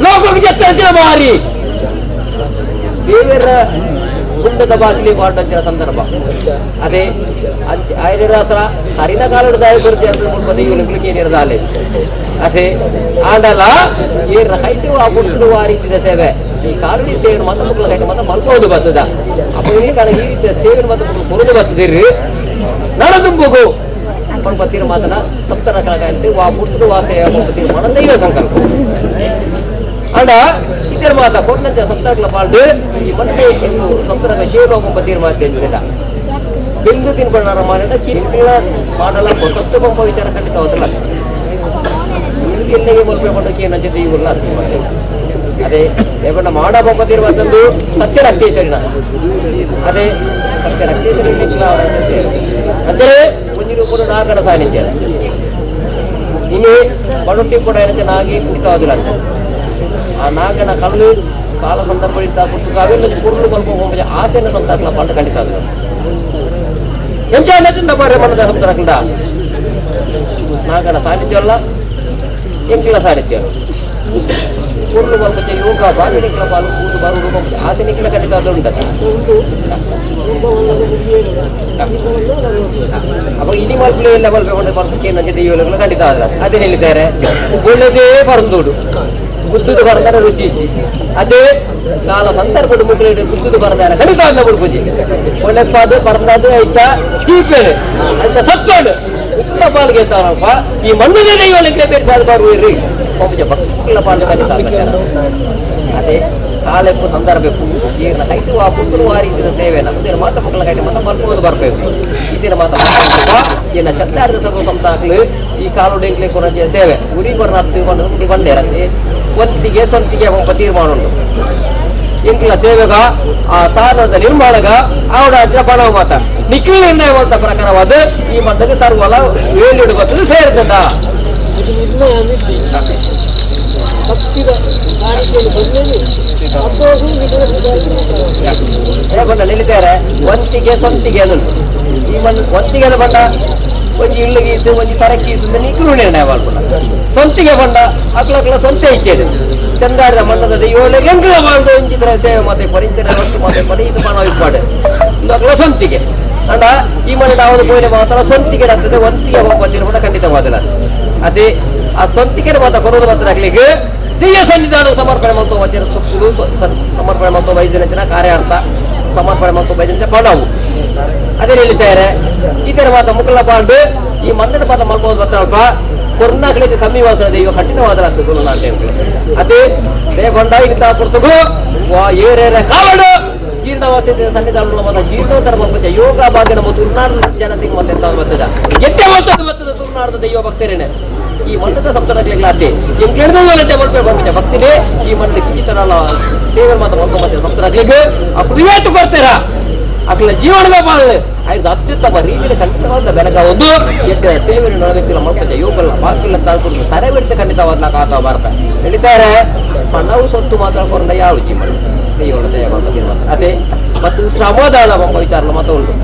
ಲೋಕಕ್ಕೆ ಚೆತ್ತ ಮಾರಿ ದೇವರ ಗುಂಡದ ಬಾಗಿಲಿ ಮಾಡುವಂತಹ ಸಂದರ್ಭ ಅದೇ ಆಯ್ದ ಹತ್ರ ಹರಿನ ಕಾಲದ ದಾಯ ಕೊಡ್ತೀವಿ ದೈವಗಳಿಗೆ ಏನಿರದಾಲೆ ಅದೇ ಆಡಲ್ಲ ಏನ ಹೈಟು ಆ ಗುಡ್ಡದು ಆ ರೀತಿಯ ಸೇವೆ ಈ ಕಾಲುಡಿ ಸೇವೆ ಮತ ಮಕ್ಕಳ ಕೈಟ ಮತ ಮಲ್ಕೋದು ಬರ್ತದ ಅಪ್ಪ ಈ ರೀತಿಯ ಸೇವೆ ಮತ ಮಕ್ಕಳು ಕೊಡೋದು ಬರ್ತದಿರ್ರಿ ನಡದುಂಬುಗು ಪಂಪತ್ತಿರ ಮಾತನ ಸಪ್ತರ ಕಳಕಾಯ್ತು ವಾ ಗುಡ್ಡದು ಆ ಸೇವೆ ಪಂಪತ್ತಿರ ಮನ ದೈವ ಸಂಕಲ್ಪ ಅಂಡ ಇದರ ಮಾತ ಕೊಟ್ಟಂತೆ ಸಪ್ತರ್ಗಳ ಪಾಲ್ದು ಈ ಮೊನ್ನೆ ಸಪ್ತರಕ ಶಿವಲೋಕ ತೀರ್ಮಾನ ಬೆಂದು ತಿನ್ಕೊಂಡ ಮಾಡಿದ ಕಿರಿಕಿಳ ಮಾಡಲ್ಲ ಸಪ್ತ ಪಂಪ ವಿಚಾರ ಖಂಡಿತವಾದಲ್ಲ ಎಲ್ಲಿಗೆ ಮಲ್ಪಡಕ್ಕೆ ಏನಂತೆ ಇವಲ್ಲ ಅದೇ ದೇವಣ್ಣ ಮಾಡ ಪಂಪ ತೀರ್ಮಾನಂದು ಸತ್ಯ ರಕ್ತೇಶ್ವರಿನ ಅದೇ ಸತ್ಯ ರಕ್ತೇಶ್ವರಿ ಅಂದರೆ ಮುಂಜಿನ ಕೂಡ ನಾಗಡ ಸಾನ್ನಿಧ್ಯ ಇನ್ನು ಬಡುಟ್ಟಿ ಕೂಡ ಏನಂತೆ ನಾಗಿ ಖಂಡಿತವಾದಿಲ್ಲ ಅಂತ ಆ ನಾಗನ ಕಲ್ಲು ಕಾಲ ಸಂದರ್ಭ ಕುಟ್ಟು ಅವೆಲ್ಲ ಕುರುಳು ಸ್ವಲ್ಪ ಹೋಗಿ ಆಸೆನ ಸಂದರ್ಭ ಪಂಡ ಖಂಡಿತ ಎಂಚ ಮಾಡ್ರೆ ಮಣ್ಣದ ಸಂದರ್ಭದಿಂದ ನಾಗನ ಸಾನ್ನಿಧ್ಯ ಅಲ್ಲ ಎಂಕಿಲ ಸಾನ್ನಿಧ್ಯ ಕುರುಳು ಸ್ವಲ್ಪ ಯೋಗ ಬಾಗಿಣಿಗಳ ಪಾಲು ಕೂದು ಬರುವುದು ಆಸೆ ನಿಕ್ಕಿನ ಖಂಡಿತ ಅದು ಉಂಟದ ಅವಾಗ ಇನಿ ಮಲ್ಪು ಎಲ್ಲ ಬರ್ಬೇಕು ಬರ್ತಕ್ಕೆ ಏನಂತ ದೈವಗಳು ಖಂಡಿತ ಆದ್ರ ಅದೇ ಹೇಳಿದ್ದಾರೆ ಒಳ್ಳೆದೇ ಬರಂದೋಡು ಬುದ್ಧದ ಬರದಾರ ರುಚಿ ಇಚ್ಚಿ ಅದೇ ಕಾಲ ಸಂದರ್ಭದ ಮುಗ್ಳು ಬುದ್ಧದ ಬರದಾರ ಖಂಡಿತ ಅಂತ ಬಿಡ್ಬುಜಿ ಒಳ್ಳೆಪ್ಪಾದು ಬರದಾದು ಆಯ್ತಾ ಚೀಫೇಳು ಅಂತ ಸತ್ತೋಡು ಉತ್ತರ ಪಾಲ್ಗೆ ಇರ್ತಾರಪ್ಪ ಈ ಮಣ್ಣದ ದೈವಗಳಿಗೆ ಬೇಡ್ಸಾದ ಬರುವಿರ್ರಿ ಒಬ್ಬ ಭಕ್ತಿಗಳ ಪಾಲು ಖಂಡಿತ ಅದೇ ಕಾಲೆಪ್ಪು ಸಂದರ್ಭ ಈಗ ಹೈಟು ಆ ಪುಸ್ತರು ಆ ರೀತಿಯ ಸೇವೆನ ಇದರ ಮಾತ ಮಕ್ಕಳ ಕೈಲಿ ಮತ ಬರ್ಬೋದು ಬರ್ಬೇಕು ಇದರ ಮಾತ ಏನ ಚತ್ತಾರದ ಸರ್ವ ಸಂತಾಕ್ಲು ಈ ಕಾಲು ಡೆಂಕ್ಲೆ ಕೊರಜೆಯ ಸೇವೆ ಉರಿ ಬರ್ನ ತಿಳ್ಕೊಂಡು ಬಂಡೇರಂತೆ ಒಂತಿಗೆ ಸ್ವಂತಿಗೆ ಒಬ್ಬ ತೀರ್ಮಾನ ಉಂಟು ಎಂಕ್ಲ ಸೇವೆಗ ಆ ಸಾಧನದ ನಿರ್ಮಾಣಗ ಅವಡ ಜಪಣ ಮಾತ ನಿಖಿಲಿಂದ ಇರುವಂತ ಪ್ರಕಾರವಾದ ಈ ಮಟ್ಟಕ್ಕೆ ಸರ್ವಲ ಹೇಳಿಡುವುದು ಸೇರ್ತದ ಬಂಡ ನಿಲ್ಲಿದ್ದಾರೆ ಒಂತಿಗೆ ಸ್ವಂತಿಗೆ ಅದನ್ನು ಈ ಮಣ್ಣು ಒಂತಿಗೆ ಬಂಡ ಒಂಜಿ ಇಲ್ಲಿಗೆ ಇದ್ದು ಒಂಜಿ ತರಕ್ಕಿ ಇದ್ದು ನಿಖಲು ನಿರ್ಣಯ ಮಾಡ್ಕೊಂಡ ಸ್ವಂತಿಗೆ ಬಂಡ ಅಕ್ಲಕ್ಲ ಸ್ವಂತ ಇಚ್ಛೆದು ಚಂದಾಡಿದ ಮಣ್ಣದ ದೈವಗಳಿಗೆ ಎಂಕಲ ಮಾಡುದು ಒಂಚಿತ್ರ ಸೇವೆ ಮತ್ತೆ ಪರಿಚಯ ಹೊತ್ತು ಮತ್ತೆ ಪಡಿ ಇದು ಮಾಡೋ ಇದು ಮಾಡು ಇದು ಅಕ್ಲ ಸ್ವಂತಿಗೆ ಅಂಡ ಈ ಮನೆ ನಾವು ಬೋಯ್ಲೆ ಮಾತ್ರ ಸ್ವಂತಿಗೆ ಆಗ್ತದೆ ಒಂತಿಗೆ ಹೋಗ್ಬತ್ತಿರುವುದು ಖಂಡಿತವಾದಿಲ್ಲ ಅದೇ ಆ ಸ್ವಂತಿಕೆ ಮಾತ್ರ ಕೊರೋದು ಮಾತ್ರ ಆಗ್ಲಿಕ್ಕೆ ದಿವ್ಯ ಸನ್ನಿಧಾನ ಸಮರ್ಪಣೆ ಮತ್ತು ವಚನ ಸೊಪ್ಪುಗಳು ಸಮರ್ಪಣೆ ಮತ್ತು ವೈದ್ಯನ ಕಾರ್ಯಾರ್ಥ ಸಮರ್ಪಣೆ ಮತ್ತು ವೈದ್ಯನ ಪಣವು ಅದೇ ಹೇಳಿದ್ದಾರೆ ಇದರ ಮಾತ ಮುಕ್ಕಳ ಪಾಂಡು ಈ ಮಂದದ ಪಾತ ಮಲ್ಬೋದು ಬರ್ತಾರಲ್ಪ ಕೊರ್ನಾಗ್ಲಿಕ್ಕೆ ಕಮ್ಮಿ ವಾಸನ ದೈವ ಖಂಡಿತವಾದ ನಾಟ್ಯ ಅದೇ ದೇಗೊಂಡ ಇಂತ ಕೊಡ್ತಗು ಏರೇರ ಕಾವಡು ಜೀರ್ಣವಾದ ಸನ್ನಿಧಾನ ಮತ್ತು ಜೀರ್ಣೋತ್ತರ ಬಂದ ಯೋಗ ಭಾಗ್ಯನ ಮತ್ತು ತುರ್ನಾಡದ ಜನತೆಗೆ ಮತ್ತೆ ಎಂತ ಬರ್ತದ ಎಟ್ಟೆ ವರ್ಷದ ಬರ್ತದ ತುರ್ನಾಡದ ದೈವ ಭಕ್ತರೇನೆ ಈ ಮಣ್ಣದ ಸಪ್ತರಾಗ್ಲಿಕ್ಕೆ ಎಂಟೆ ಬರ್ಬೇಕು ಭಕ್ತಿನೇ ಈ ಮಣ್ಣಕ್ಕೆ ಈ ತರ ಸೇವೆ ಮಾತ್ರ ಮಲ್ಕೊಂಬತ್ತೆ ಸಪ್ತರಾಗ್ಲಿಕ್ಕೆ ಅప్పుడు ಇವತ್ತು ಕೊಡ್ತೀರಾ ಅಕ್ಲ ಜೀವನದ ಪಾಲನೆ ಆಯ್ತು ಅತ್ಯುತ್ತಮ ರೀತಿಯಲ್ಲಿ ಖಂಡಿತವಾದ ಬೆಳಗ ಒಂದು ಎಡ್ಡ ಸೇವೆಯನ್ನು ನೋಡಬೇಕಿಲ್ಲ ಮಲ್ಕೊಂಡ ಯೋಗಲ್ಲ ಬಾಕಿಲ್ಲ ತಾಳ್ಕೊಂಡು ತರೆ ಬಿಡ್ತೆ ಖಂಡಿತವಾದ ಕಾತ ಭಾರತ ಹೇಳಿದ್ದಾರೆ ನಾವು ಸೊತ್ತು ಮಾತ್ರ ಕೊಂಡ ಯಾವ ರುಚಿ ಮಾಡಿ ದೈವಗಳ ದಯ ಅದೇ ಮತ್ತು ಶ್ರಮದಾನ ಎಂಬ ವಿಚಾರ ಮತ ಉಂಟು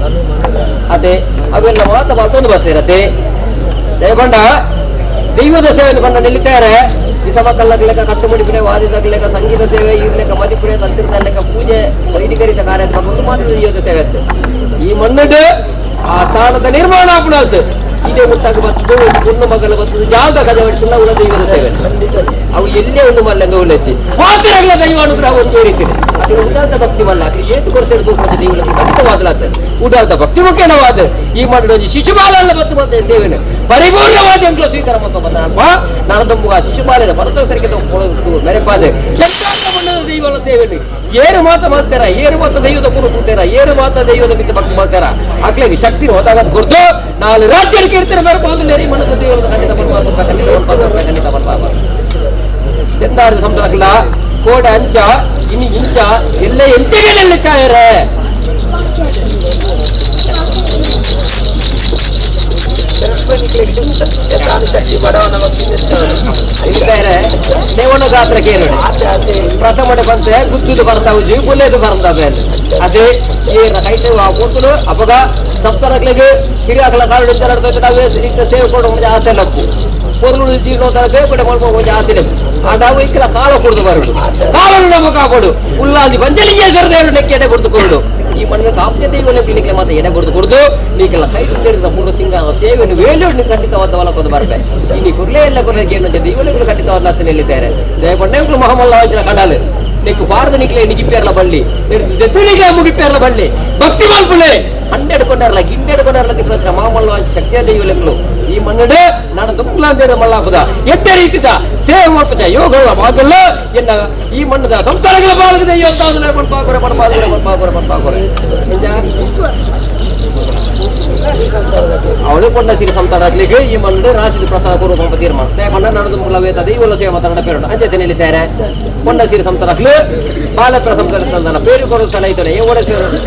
ಅದೇ ಅವೆಲ್ಲ ಮಾತ್ರ ಮತ್ತೊಂದು ಬರ್ತಿರತ್ತೆ ದಯಗೊಂಡ ದೈವದ ಸೇವೆಯನ್ನು ಬಂದ ನಿಲ್ಲಿತಾರೆ ಈ ಸಮಕಲ್ಲಾಗ್ಲೆಕ್ಕ ಕಟ್ಟುಮುಡಿಪಿನ ವಾದಿದಾಗ್ಲೆಕ್ಕ ಸಂಗೀತ ಸೇವೆ ಇರ್ಲೆಕ್ಕ ಮದಿಪುಡೆ ತಂತ್ರದಲ್ಲೆಕ್ಕ ಪೂಜೆ ವೈದಿಕರಿತ ಕಾರ್ಯಕ್ರಮ ಒಂದು ಮಾತ್ರ ದೈವದ ಸೇವೆ ಅತ್ತೆ ಈ ಮಣ್ಣು ಆ ಸ್ಥಾನದ ನಿರ್ಮಾಣ ಆಗ್ಬಿಡತ್ತೆ ಇದೇ ಮುಟ್ಟಾಗಿ ಬರ್ತದೆ ಒಂದು ಪುಣ್ಯ ಮಗಲು ಬರ್ತದೆ ಜಾಗ ಕದ ಹೊಡಿಸಿಲ್ಲ ಉಳ ದೈವದ ಸೇವೆ ಅವು ಎಲ್ಲೇ ಒಂದು ಮಲ್ಲೆಂದು ಉಳ್ಳೈತಿ ಮಾತ್ರ ದೈವ ಅನುಗ್ರಹ ಒಂದು ರೀತಿದೆ ಅದು ಉಡಾಂತ ಭಕ್ತಿ ಮಲ್ಲ ಅದು ಏಟು ಕೊಡ್ತಿರ್ಬೇಕು ಮತ್ತೆ ದೈವಕ್ಕೆ ಖಂಡಿತವಾದಲಾಗ್ತದೆ ಉಡಾಂತ ಭಕ್ತಿ ಮುಖ್ಯವಾದ ಈ ಮಾಡಿದ ಶಿಶುಪಾಲನ ಬತ್ತು ಮತ್ತೆ ಸೇವೆನೆ ಪರಿಪೂರ್ಣವಾದ ಎಂಕ್ಲ ಸ್ವೀಕಾರ ಮತ್ತು ಬಂದಪ್ಪ ನಾನದೊಂಬ ಶಿಶುಪಾಲನ ಪರತೋಸರಿಗೆ ಮೆರೆಪಾದೆ ದೈವನ ಸೇವೆನೆ ಏರು ಮಾತ್ರ ಮಾಡ್ತಾರ ಏರು ಮಾತ್ರ ದೈವದ ಪೂರ್ವ ಕೂತಾರ ಏರು ಮಾತ್ರ ದೈವದ ಮಿತ್ರ ಭಕ್ತಿ ಮಾಡ್ತಾರ ಆಗ್ಲಿಕ್ಕೆ ಶಕ್ತಿ ಹೋದಾಗ ಕೊಡ್ತು ನಾಳೆ ರಾಜ್ಯಕ್ಕೆ ಇರ್ತಾರೆ ಬರ್ಬೋದು ನೆರಿ ಮನದ ದೈವದ ಖಂಡಿತ ಬರ್ಬಾರ್ದು ಖಂಡಿತ ಬರ್ಬಾರ್ದು ಎಂದಾಡಿದ ಸಮುದ್ರ ಕೋಡೆ ಅಂಚ ಇನ್ನು ಇಂಚ ಎಲ್ಲ ಶಕ್ತಿ ಬಡವನ ಇದ್ದಾರೆ ದೇವಣ್ಣ ಗಾತ್ರ ಕೇಳಿ ಪ್ರಥಮಡೆ ಬಂತೆ ಗುದ್ದು ಬರ್ತಾವು ಜೀವ ಬುಲ್ಲೇದು ಬರ್ತಾವೆ ಅದೇ ಏನ ಕೈತೆ ಕೂತಲು ಅಪಗ ಸಪ್ತರಕ್ಲಿಗೆ ಹಿರಿಯಾಕಲ ಕಾರಣ ಸೇವೆ ಕೊಡು ಆಸೆ ಲಪ್ಪು పొరులు జీర్ణోతారకే పడమల్పో జాతిలే ఆడావు ఇక్కడ కాల కొడుదు బరుడు కాలను నమ్మకాపడు ఉల్లాది వంజలి చేసరు దేవుడు నెక్కేట కొడుతుకొరుడు ಈ ಮಣ್ಣ ಕಾಪ್ಯ ದೈವನ ಫೀಲಿಂಗ್ ಮತ್ತೆ ಎಡೆ ಕೊಡುದು ನೀಕೆಲ್ಲ ಕೈ ಹಿಡಿದ ಮೂರು ಸಿಂಗ ಸೇವೆಯನ್ನು ವೇಳು ಖಂಡಿತವಾದ ಹೊಲಕ್ಕೊಂದು ಬರ್ಬೇಕು ಈ ಕುರ್ಲೆ ಎಲ್ಲ ಕೊರಗೆ ಏನು ದೈವಗಳು ಖಂಡಿತವಾದ ಹತ್ತಿನ ಎಲ್ಲಿದ್ದಾರೆ ದಯಪಣ್ಣೆಂಗಳು ಮಹಮಲ್ಲ ವಾಂಚನ ಕಂಡಾಲು నీకు భారత నీకులే నిగిపేర్ల బండి దెత్తునిగా ముగిపేర్ల బండి భక్తి మల్పులే ಹನ್ನೆರಡು ಗಿಂಡೆಡು ತಿಪ್ಪಳ ಮಾಮಲ್ಲ ಶಕ್ತಿಯ ದೈವಲೆಗಳು ಈ ಮಣ್ಣಡೆ ನಾನು ದುಪ್ಪಲಾಂತೇಡ ಮಲ್ಲಾಪದ ಎತ್ತ ರೀತಿದ ಸೇವೆ ಮಾಡ್ಪದ ಯೋಗ ಭಾಗಲ್ಲ ಎನ್ನ ಈ ಮಣ್ಣದ ಸಂಸ್ಥಾನಗಳ ಭಾಗದ ಇವತ್ತಾದ್ರೆ ಮಣ್ಪಾಕೋರೆ ಅವಳು ಕೊಂಡ ಸಿರಿ ಸಂಸಾರಕ್ಕೆ ಈ ಮಣ್ಣು ರಾಶಿ ಪ್ರಸಾದ ಪೂರ್ವ ತೀರ್ಮಾನ ಮಣ್ಣ ನಡೆದು ವೇದ ದೈವಲ ಸೇವೆ ಮಾತಾಡ ಪೇರೋಣ ಅಂಜತೆ ನಿಲ್ಲಿದ್ದಾರೆ ಕೊಂಡ ಸಿರಿ ಸಂಸಾರಕ್ಕೆ ಬಾಲಪ್ರ ಸಂಸಾರ ಬೇರೆ ಕೊಡು ಸ್ಥಳ ಏವಡ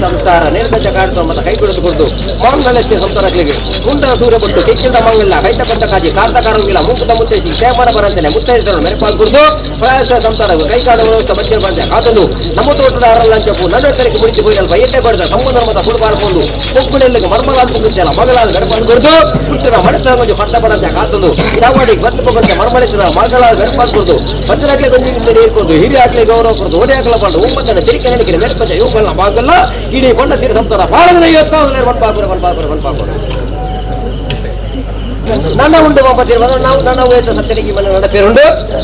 ಸಂಸಾರ ನೇರ್ಕಂಚ ಕಾಡ್ತು ಮತ್ತೆ ಕೈ ಬಿಡುದು ಕೊಡ್ದು ಮಾಂಗಲ್ಯ ಸಂಸಾರಕ್ಕೆ ಗುಂಡ ಸೂರ್ಯ ಬಿಟ್ಟು ಕೆಕ್ಕಿಂದ ಮಂಗಲ್ಲ ಕೈತ ಪಂಟ ಕಾಜಿ ಕಾರ್ತ ಕಾಡುವುದಿಲ್ಲ ಮೂಕದ ಮುತ್ತೈಸಿ ಸೇವನ ಬರಂತೇನೆ ಮುತ್ತೈಸರು ಮೆರಪಾಲ್ ಕುಡಿದು ಪ್ರಯಾಸ ಸಂಸಾರ ಕೈ ಕಾಡುವ ಬಚ್ಚಲು ಬಂದೆ ಕಾತಲು ನಮ್ಮ ತೋಟದ ಅರಲ್ಲಂಚಪ್ಪು ನಡುವರಿಗೆ ಮುಡಿಸಿ ಹೋಯಲ್ ಬೈಯಟ್ಟೆ ಬಡ್ದ ಸಮುದ್ರ ಮತ ಫುಡ್ ಮಾಡ್ಕೊಂಡು ಮುಕ್ಕುನೆಲ್ಲಿಗೆ ಮರ್ಮಲಾದ ಮುಗಿಸಿಲ್ಲ ಮಗಳಾದ ಗರ್ಭಲ್ ಕುಡಿದು ಹುಟ್ಟಿನ ಮಡತ ಕೊಂಚ ಪಟ್ಟ ಬರಂತೆ ಕಾತಲು ಚಾವಾಡಿ ಬತ್ತು ಕೊಂಚ ಮರ್ಮಳಿಸಿದ ಮಗಳಾದ ಗರ್ಭಲ್ ಕುಡಿದು ಬಚ್ಚಲಾಕೆ ಗೊಂಜಿನಿಂದ ನೀರ್ಕೊಂಡು ಹಿರಿಯ ಹಾಕಲಿ ಗೌರವ ಕೊಡ್ದು ಓಡಿ ಹಾಕಲ ಬಂದು ಒಂಬತ್ತನ ತಿರಿಕೆ ನೆನಕಿನ ಮೆರಪಂಚ ಇವುಗಳನ್ನ ಭಾಗಲ್ಲ ಇಡೀ ಕೊಂಡ ತೀರ ಸಂಸಾರ ಭಾಗದ ಇವತ್ತಾದ್ರೆ ಮಣ್ಪಾಕೋರೆ ನನ್ನ ಉಂಡು ಒಂಬತ್ತಿರ ನಾವು ನನ್ನ ವೇತ ಸತ್ಯನಿಗೆ ಮನೆ ನಡಪೇರುಂಡು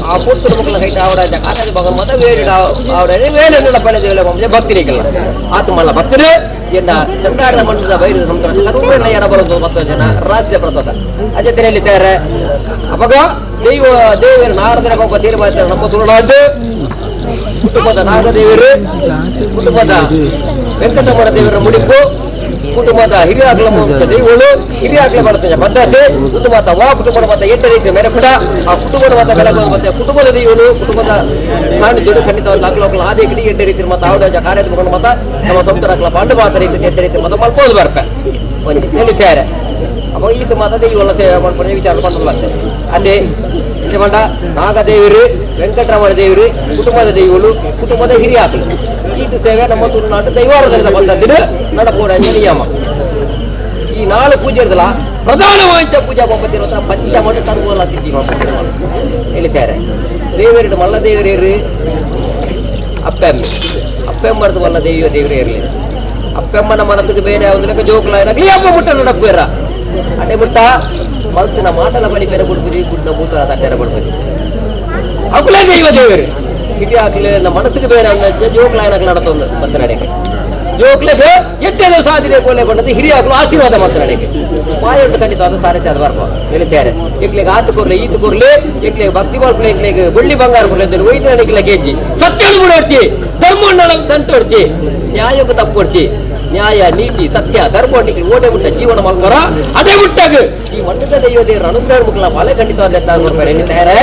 ಆ ಪುಟ್ಟದ ಮಕ್ಕಳ ಕೈಟ ಆವಡ ಕಾಲೇಜ್ ಭಾಗ ಮತ ವೇರಿಡ ಆವಡ ವೇಲೆಲ್ಲ ಪಡೆದೇವಲ್ಲ ಬಂದೆ ಭಕ್ತಿನಿಗೆಲ್ಲ ಆತ್ಮಲ್ಲ ಭಕ್ತರು ಎನ್ನ ಚಂದಾಡದ ಮಂಡದ ಬೈರದ ಸಂಸಾರ ಸರ್ವೇನ ಯಾರ ಬರೋದು 10 ಜನ ರಾಜ್ಯ ಪ್ರಸಾದ ಅಜತೆಯಲ್ಲಿದ್ದಾರೆ ಅವಾಗ ದೇವರ ನಾರದರ ಒಬ್ಬ ತೀರ್ಮಾನ ನಮ್ಮ ತುಳುನಾಡು ಕುಟುಂಬದ ನಾಗದೇವರು ಕುಟುಂಬದ ವೆಂಕಟರಮಣ ದೇವರ ಮುಡಿಪು ಕುಟುಂಬದ ಹಿರಿಯಾಗ್ಲ ದೈವಗಳು ಹಿರಿಯಾಗ್ಲ ಮಾಡ್ತಾರೆ ಪದ್ಧತಿ ಕುಟುಂಬದ ಕುಟುಂಬದ ಮತ್ತೆ 8 ರೀತಿಯ ಮೆರಪುಡ ಆ ಕುಟುಂಬದ ಮತ್ತೆ ಬೆಲೆ ಮತ್ತೆ ಕುಟುಂಬದ ದೈವಗಳು ಕುಟುಂಬದ ಸಾನ್ನಿಧ್ಯ ಖಂಡಿತವಾದ ಆಗ್ಲೋಗ್ಲ ಆದೇ ಕಿಡಿ 8 ರೀತಿ ಮತ್ತೆ ಆವಡ ಕಾರ್ಯದ ಮುಖಂಡ ಮತ ನಮ್ಮ ಸಂಸಾರಕ್ಲ ಪಾಂಡು ಮಾತ ರೀತಿ 8 ರೀತಿ ಮತ್ತೆ ಮಲ್ಪೋದು ಬರ್ಪೆ ಒಂದು ಹೇಳಿದ್ದಾರೆ ಅವಾಗ ಇದು ಮತ ದೈವಗಳ ಸೇವೆ ಮಾಡ್ಕೊಂಡು ವಿಚಾರ ಬಂದ್ರೆ ಅದೇ ಇದು ಬಂಡ ನಾಗದೇವರು ವೆಂಕಟರಮಣ ದೇವರು ಕುಟುಂಬದ ದೈವಗಳು ಕುಟುಂಬದ ಹಿರಿಯಾಗ್ಲು ಇದು ಸೇವೆ ನಮ್ಮ ತುಳುನಾಡು ದೈವಾರಾಧನೆದ ಪದ್ಧತಿ ನಡಪೋಡ ನಿಯಮ ಈ 4 ಪೂಜೆ ಇರ್ತಲ್ಲ ಪ್ರಧಾನವಾದ ಪೂಜಾ ಪದ್ಧತಿ ಪಂಚಮಠ ಸರ್ವಲ್ಲ ಸಿದ್ಧಿ ಹೇಳಿದ್ದಾರೆ ದೇವರಿಡು ಮಲ್ಲ ದೇವರೇರು ಅಪ್ಪೆಮ್ಮರದು ಮಲ್ಲ ದೇವರೇ ಇರಲಿ ಅಪ್ಪೆಮ್ಮನ ಮನಸ್ಸಿಗೆ ಬೇರೆ ಒಂದು ಜೋಕಲಾಗಿ ಅಪ್ಪ ಮುಟ್ಟ ನಡಪ್ಪೇರ ಅಡೆ ಮುಟ್ಟ ಮಲ್ತಿನ ಮಾಟಲ ಬಳಿ ಬೇರೆ ಕೊಡ್ಬೋದು ಗುಡ್ಡ ಮೂತ ತಟ್ಟೆರ ಕೊಡ್ಬೋದು ಅಕುಲೇ ದೈವ ದೇವರು ಇದು ಆಗ್ಲಿ ನಮ್ಮ ಮನಸ್ಸಿಗೆ ಬೇರೆ ಅಂದ್ರೆ ಜೋಕ್ಲಾಯನಕ್ಕೆ ನಡತೊಂದು ಮತ್ತೆ ನಡೆಗೆ ಜೋಕ್ಲೆಗೆ ಹೆಚ್ಚದ ಸಾಧನೆ ಕೊಲೆ ಕೊಂಡದ್ದು ಹಿರಿಯಾಗಲು ಆಶೀರ್ವಾದ ಮತ್ತೆ ನಡೆಗೆ ಮಾಯೊಟ್ಟು ಖಂಡಿತವಾದ ಸಾರಥ್ಯ ಅದು ಬರ್ಬೋದು ಹೇಳ್ತಾರೆ ಇಕ್ಲಿಗೆ ಆತು ಕೊರ್ಲಿ ಈತು ಕೊರ್ಲಿ ಇಕ್ಲಿಗೆ ಭಕ್ತಿ ಕೊರ್ಲಿ ಇಕ್ಲಿಗೆ ಬೆಳ್ಳಿ ಬಂಗಾರ ಕೊರ್ಲಿ ಅಂತ ವೈದ್ಯ ನಡಿಕ್ಲಿಗೆ ಗೆಜ್ಜಿ ಸತ್ಯಗಳು ಕೂಡ ಹೊಡ್ತಿ ಧರ್ಮ ದಂಟು ಹೊಡ್ತಿ ನ್ಯಾಯಕ್ಕೆ ತಪ್ಪು ಹೊಡ್ತಿ ನ್ಯಾಯ ನೀತಿ ಸತ್ಯ ಧರ್ಮ ಓಟೆ ಬಿಟ್ಟ ಜೀವನ ಮಲ್ಪರ ಅದೇ ಬಿಟ್ಟಾಗ ಈ ಮಣ್ಣದ ದೈವ ದೇವರ ಅನುಗ್ರಹ ಮಕ್ಕಳ ಮಲೆ ಖಂಡಿತವಾದ ಕೊಡ್ತಾರೆ ಎನ್ನಿದ್ದಾರೆ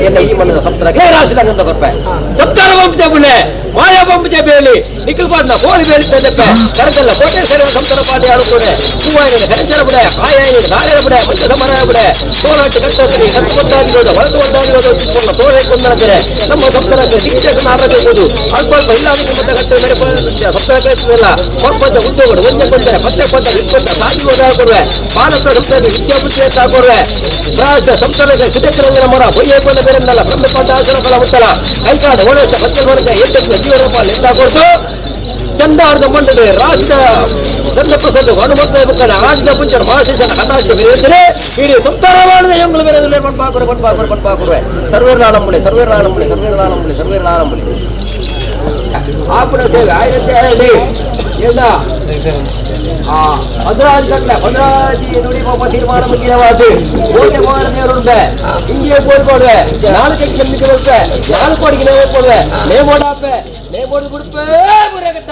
ಎಲ್ಲ ಈ ಮಣ್ಣದ ಸಪ್ತಾರ ರಾಸಿದಂತ ಕೊಡ್ತಾರೆ ಸಪ್ತಾರ ಬಂಪೆ ಬುಲೆ ಮಾಯಾ ಬಂಪೆ ಬೇಲಿ ನಿಖಿಲ್ ಪಾಟ್ನ ಕೋಳಿ ಬೇಳಿದ್ದೆಪ್ಪೆ ಕರಗಲ್ಲ ಕೋಟೆ ಸೇರುವ ಸಂತರ ಪಾಟಿ ಆಡುತ್ತದೆ ಹೂವಾಯಿನ ಗಂಜನ ಬಿಡೆ ಕಾಯಿನ ಗಾಳಿನ ಬಿಡೆ ಮಂಚ ಸಮನ ಬಿಡೆ ಸೋರಾಟಿ ಕಟ್ಟದಲ್ಲಿ ಕಟ್ಟುಕೊಂಡಾಗಿರೋದು ಹೊರತು ಒಂದಾಗಿರೋದು ತೋಳೆ ಕೊಂದಂದರೆ ನಮ್ಮ ಸಪ್ತಾರಕ್ಕೆ ಶಿಕ್ಷಕನ ಆರೋಗ್ಯಬಹುದು ಅಲ್ಪ ಇಲ್ಲಾಂದ್ರೆ ಮತ್ತೆ ಕಟ್ಟು ಸಪ್ತಾರ ಕಳಿಸಲಿಲ್ಲ ಹೊರಪಂಚ ಉದ್ಯೋಗಗಳು ಒಂದೇ ಕೊಂದರೆ ಪತ್ತೆ ಪತ್ತ ಇಪ್ಪತ್ತ ಸಾಧಿ ಕೊಡುವೆ ಬಾಲಕ ಸಂಸ್ಥೆಗೆ ವಿದ್ಯಾಪುತ್ರಿ ಕೊಡುವೆ ರಾಜ ಸಂಸ್ಥೆಗೆ ಸುಧೇಶ್ವರಂಗನ ಮರ ಬೊಯ್ಯಕೊಂಡ ಬೇರೆಂದಲ್ಲ ಬ್ರಹ್ಮಕೊಂಡ ಆಸನ ಫಲ ಮುತ್ತಲ ಕೈಕಾದ ಓಡೇಶ ಪತ್ತೆ ವರ್ಗ ಏಟಕ್ಕೆ ಜೀವನಪ್ಪ ಲೆಂದ ಕೊಟ್ಟು ಚಂದಾರ್ಧ ಮಂಡಳಿ ರಾಜ್ಯ ಚಂದ್ರಪ್ರಸಾದ್ ಹನುಮಂತ ಮಕ್ಕಳ ರಾಜ್ಯ ಪುಂಚನ ಮಹಾಶೇಷನ ಕಟಾಕ್ಷ ಬೇರೆ ಇಡೀ ಸಂಸ್ಕಾರ ಮಾಡಿದ ಹೆಂಗಳು ಬೇರೆ ಪಡ್ಪಾಕುರೆ ಸರ್ವೇರ್ಲಾಳಂಬಳಿ ಆಪುಣ ಸೇವೆ ಆಯ್ತು ಹೇಳಿ ಏನ ಭದ್ರಾಜ್ ಗಂಟೆ ಭದ್ರಾಜಿ ನುಡಿ ಪಾಪ ತೀರ್ಮಾನ ಮುಖ್ಯವಾದ ಕೋಟೆ ಮಾರನೆಯರುಂಡೆ ಹಿಂಗೆ ಕೋಡ್ಕೊಡ್ವೆ 4 ಕೆಂಪಿಗೆ ಕೊಡ್ವೆ 4 ಕೋಟಿಗೆ ನೇಮೋ ಕೊಡ್ವೆ ನೇಮೋಡಾಪೆ ನೇಮೋಡ್ ಬಿಡ್ಪೇ ಬರೆಯಕತ್ತ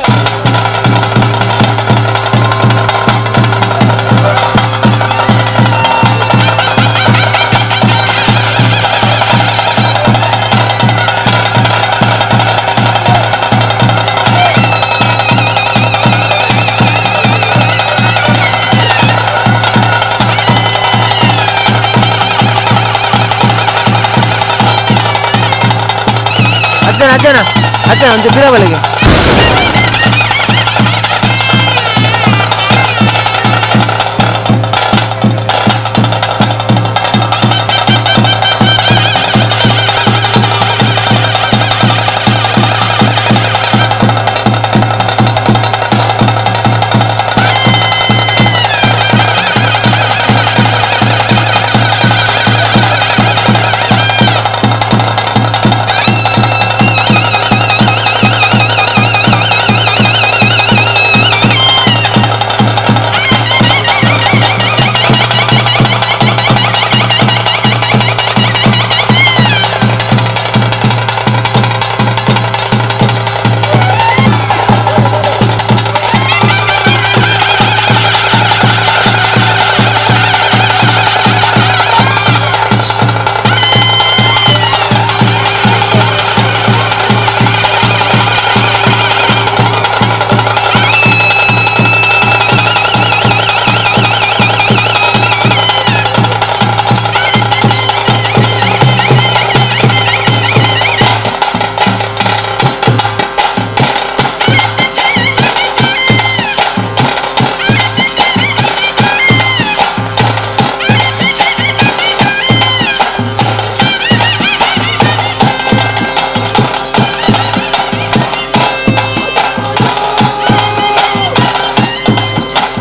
ಅಜ್ಜನ ಅಜ್ಜನ ಅಜ್ಜನ ಒಂದು ಬಿರಬಲಿಗೆ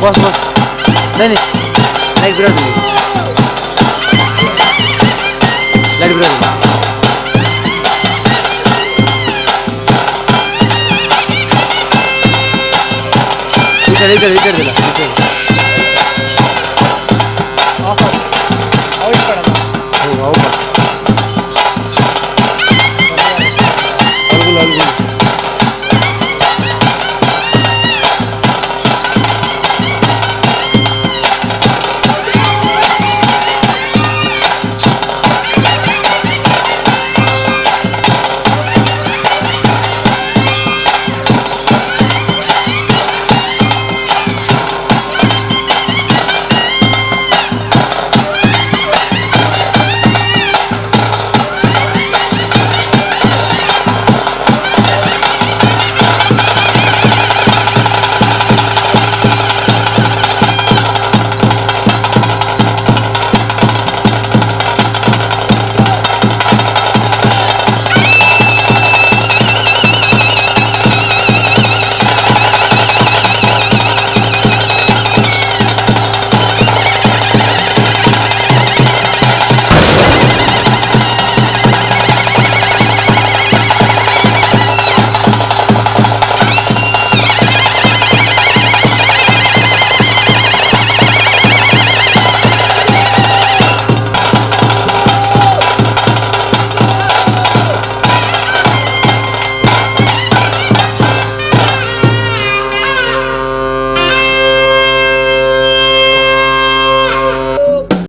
बॉस बॉस नहीं नहीं लाइट गिरा दी लाइट गिरा दी इधर इधर इधर इधर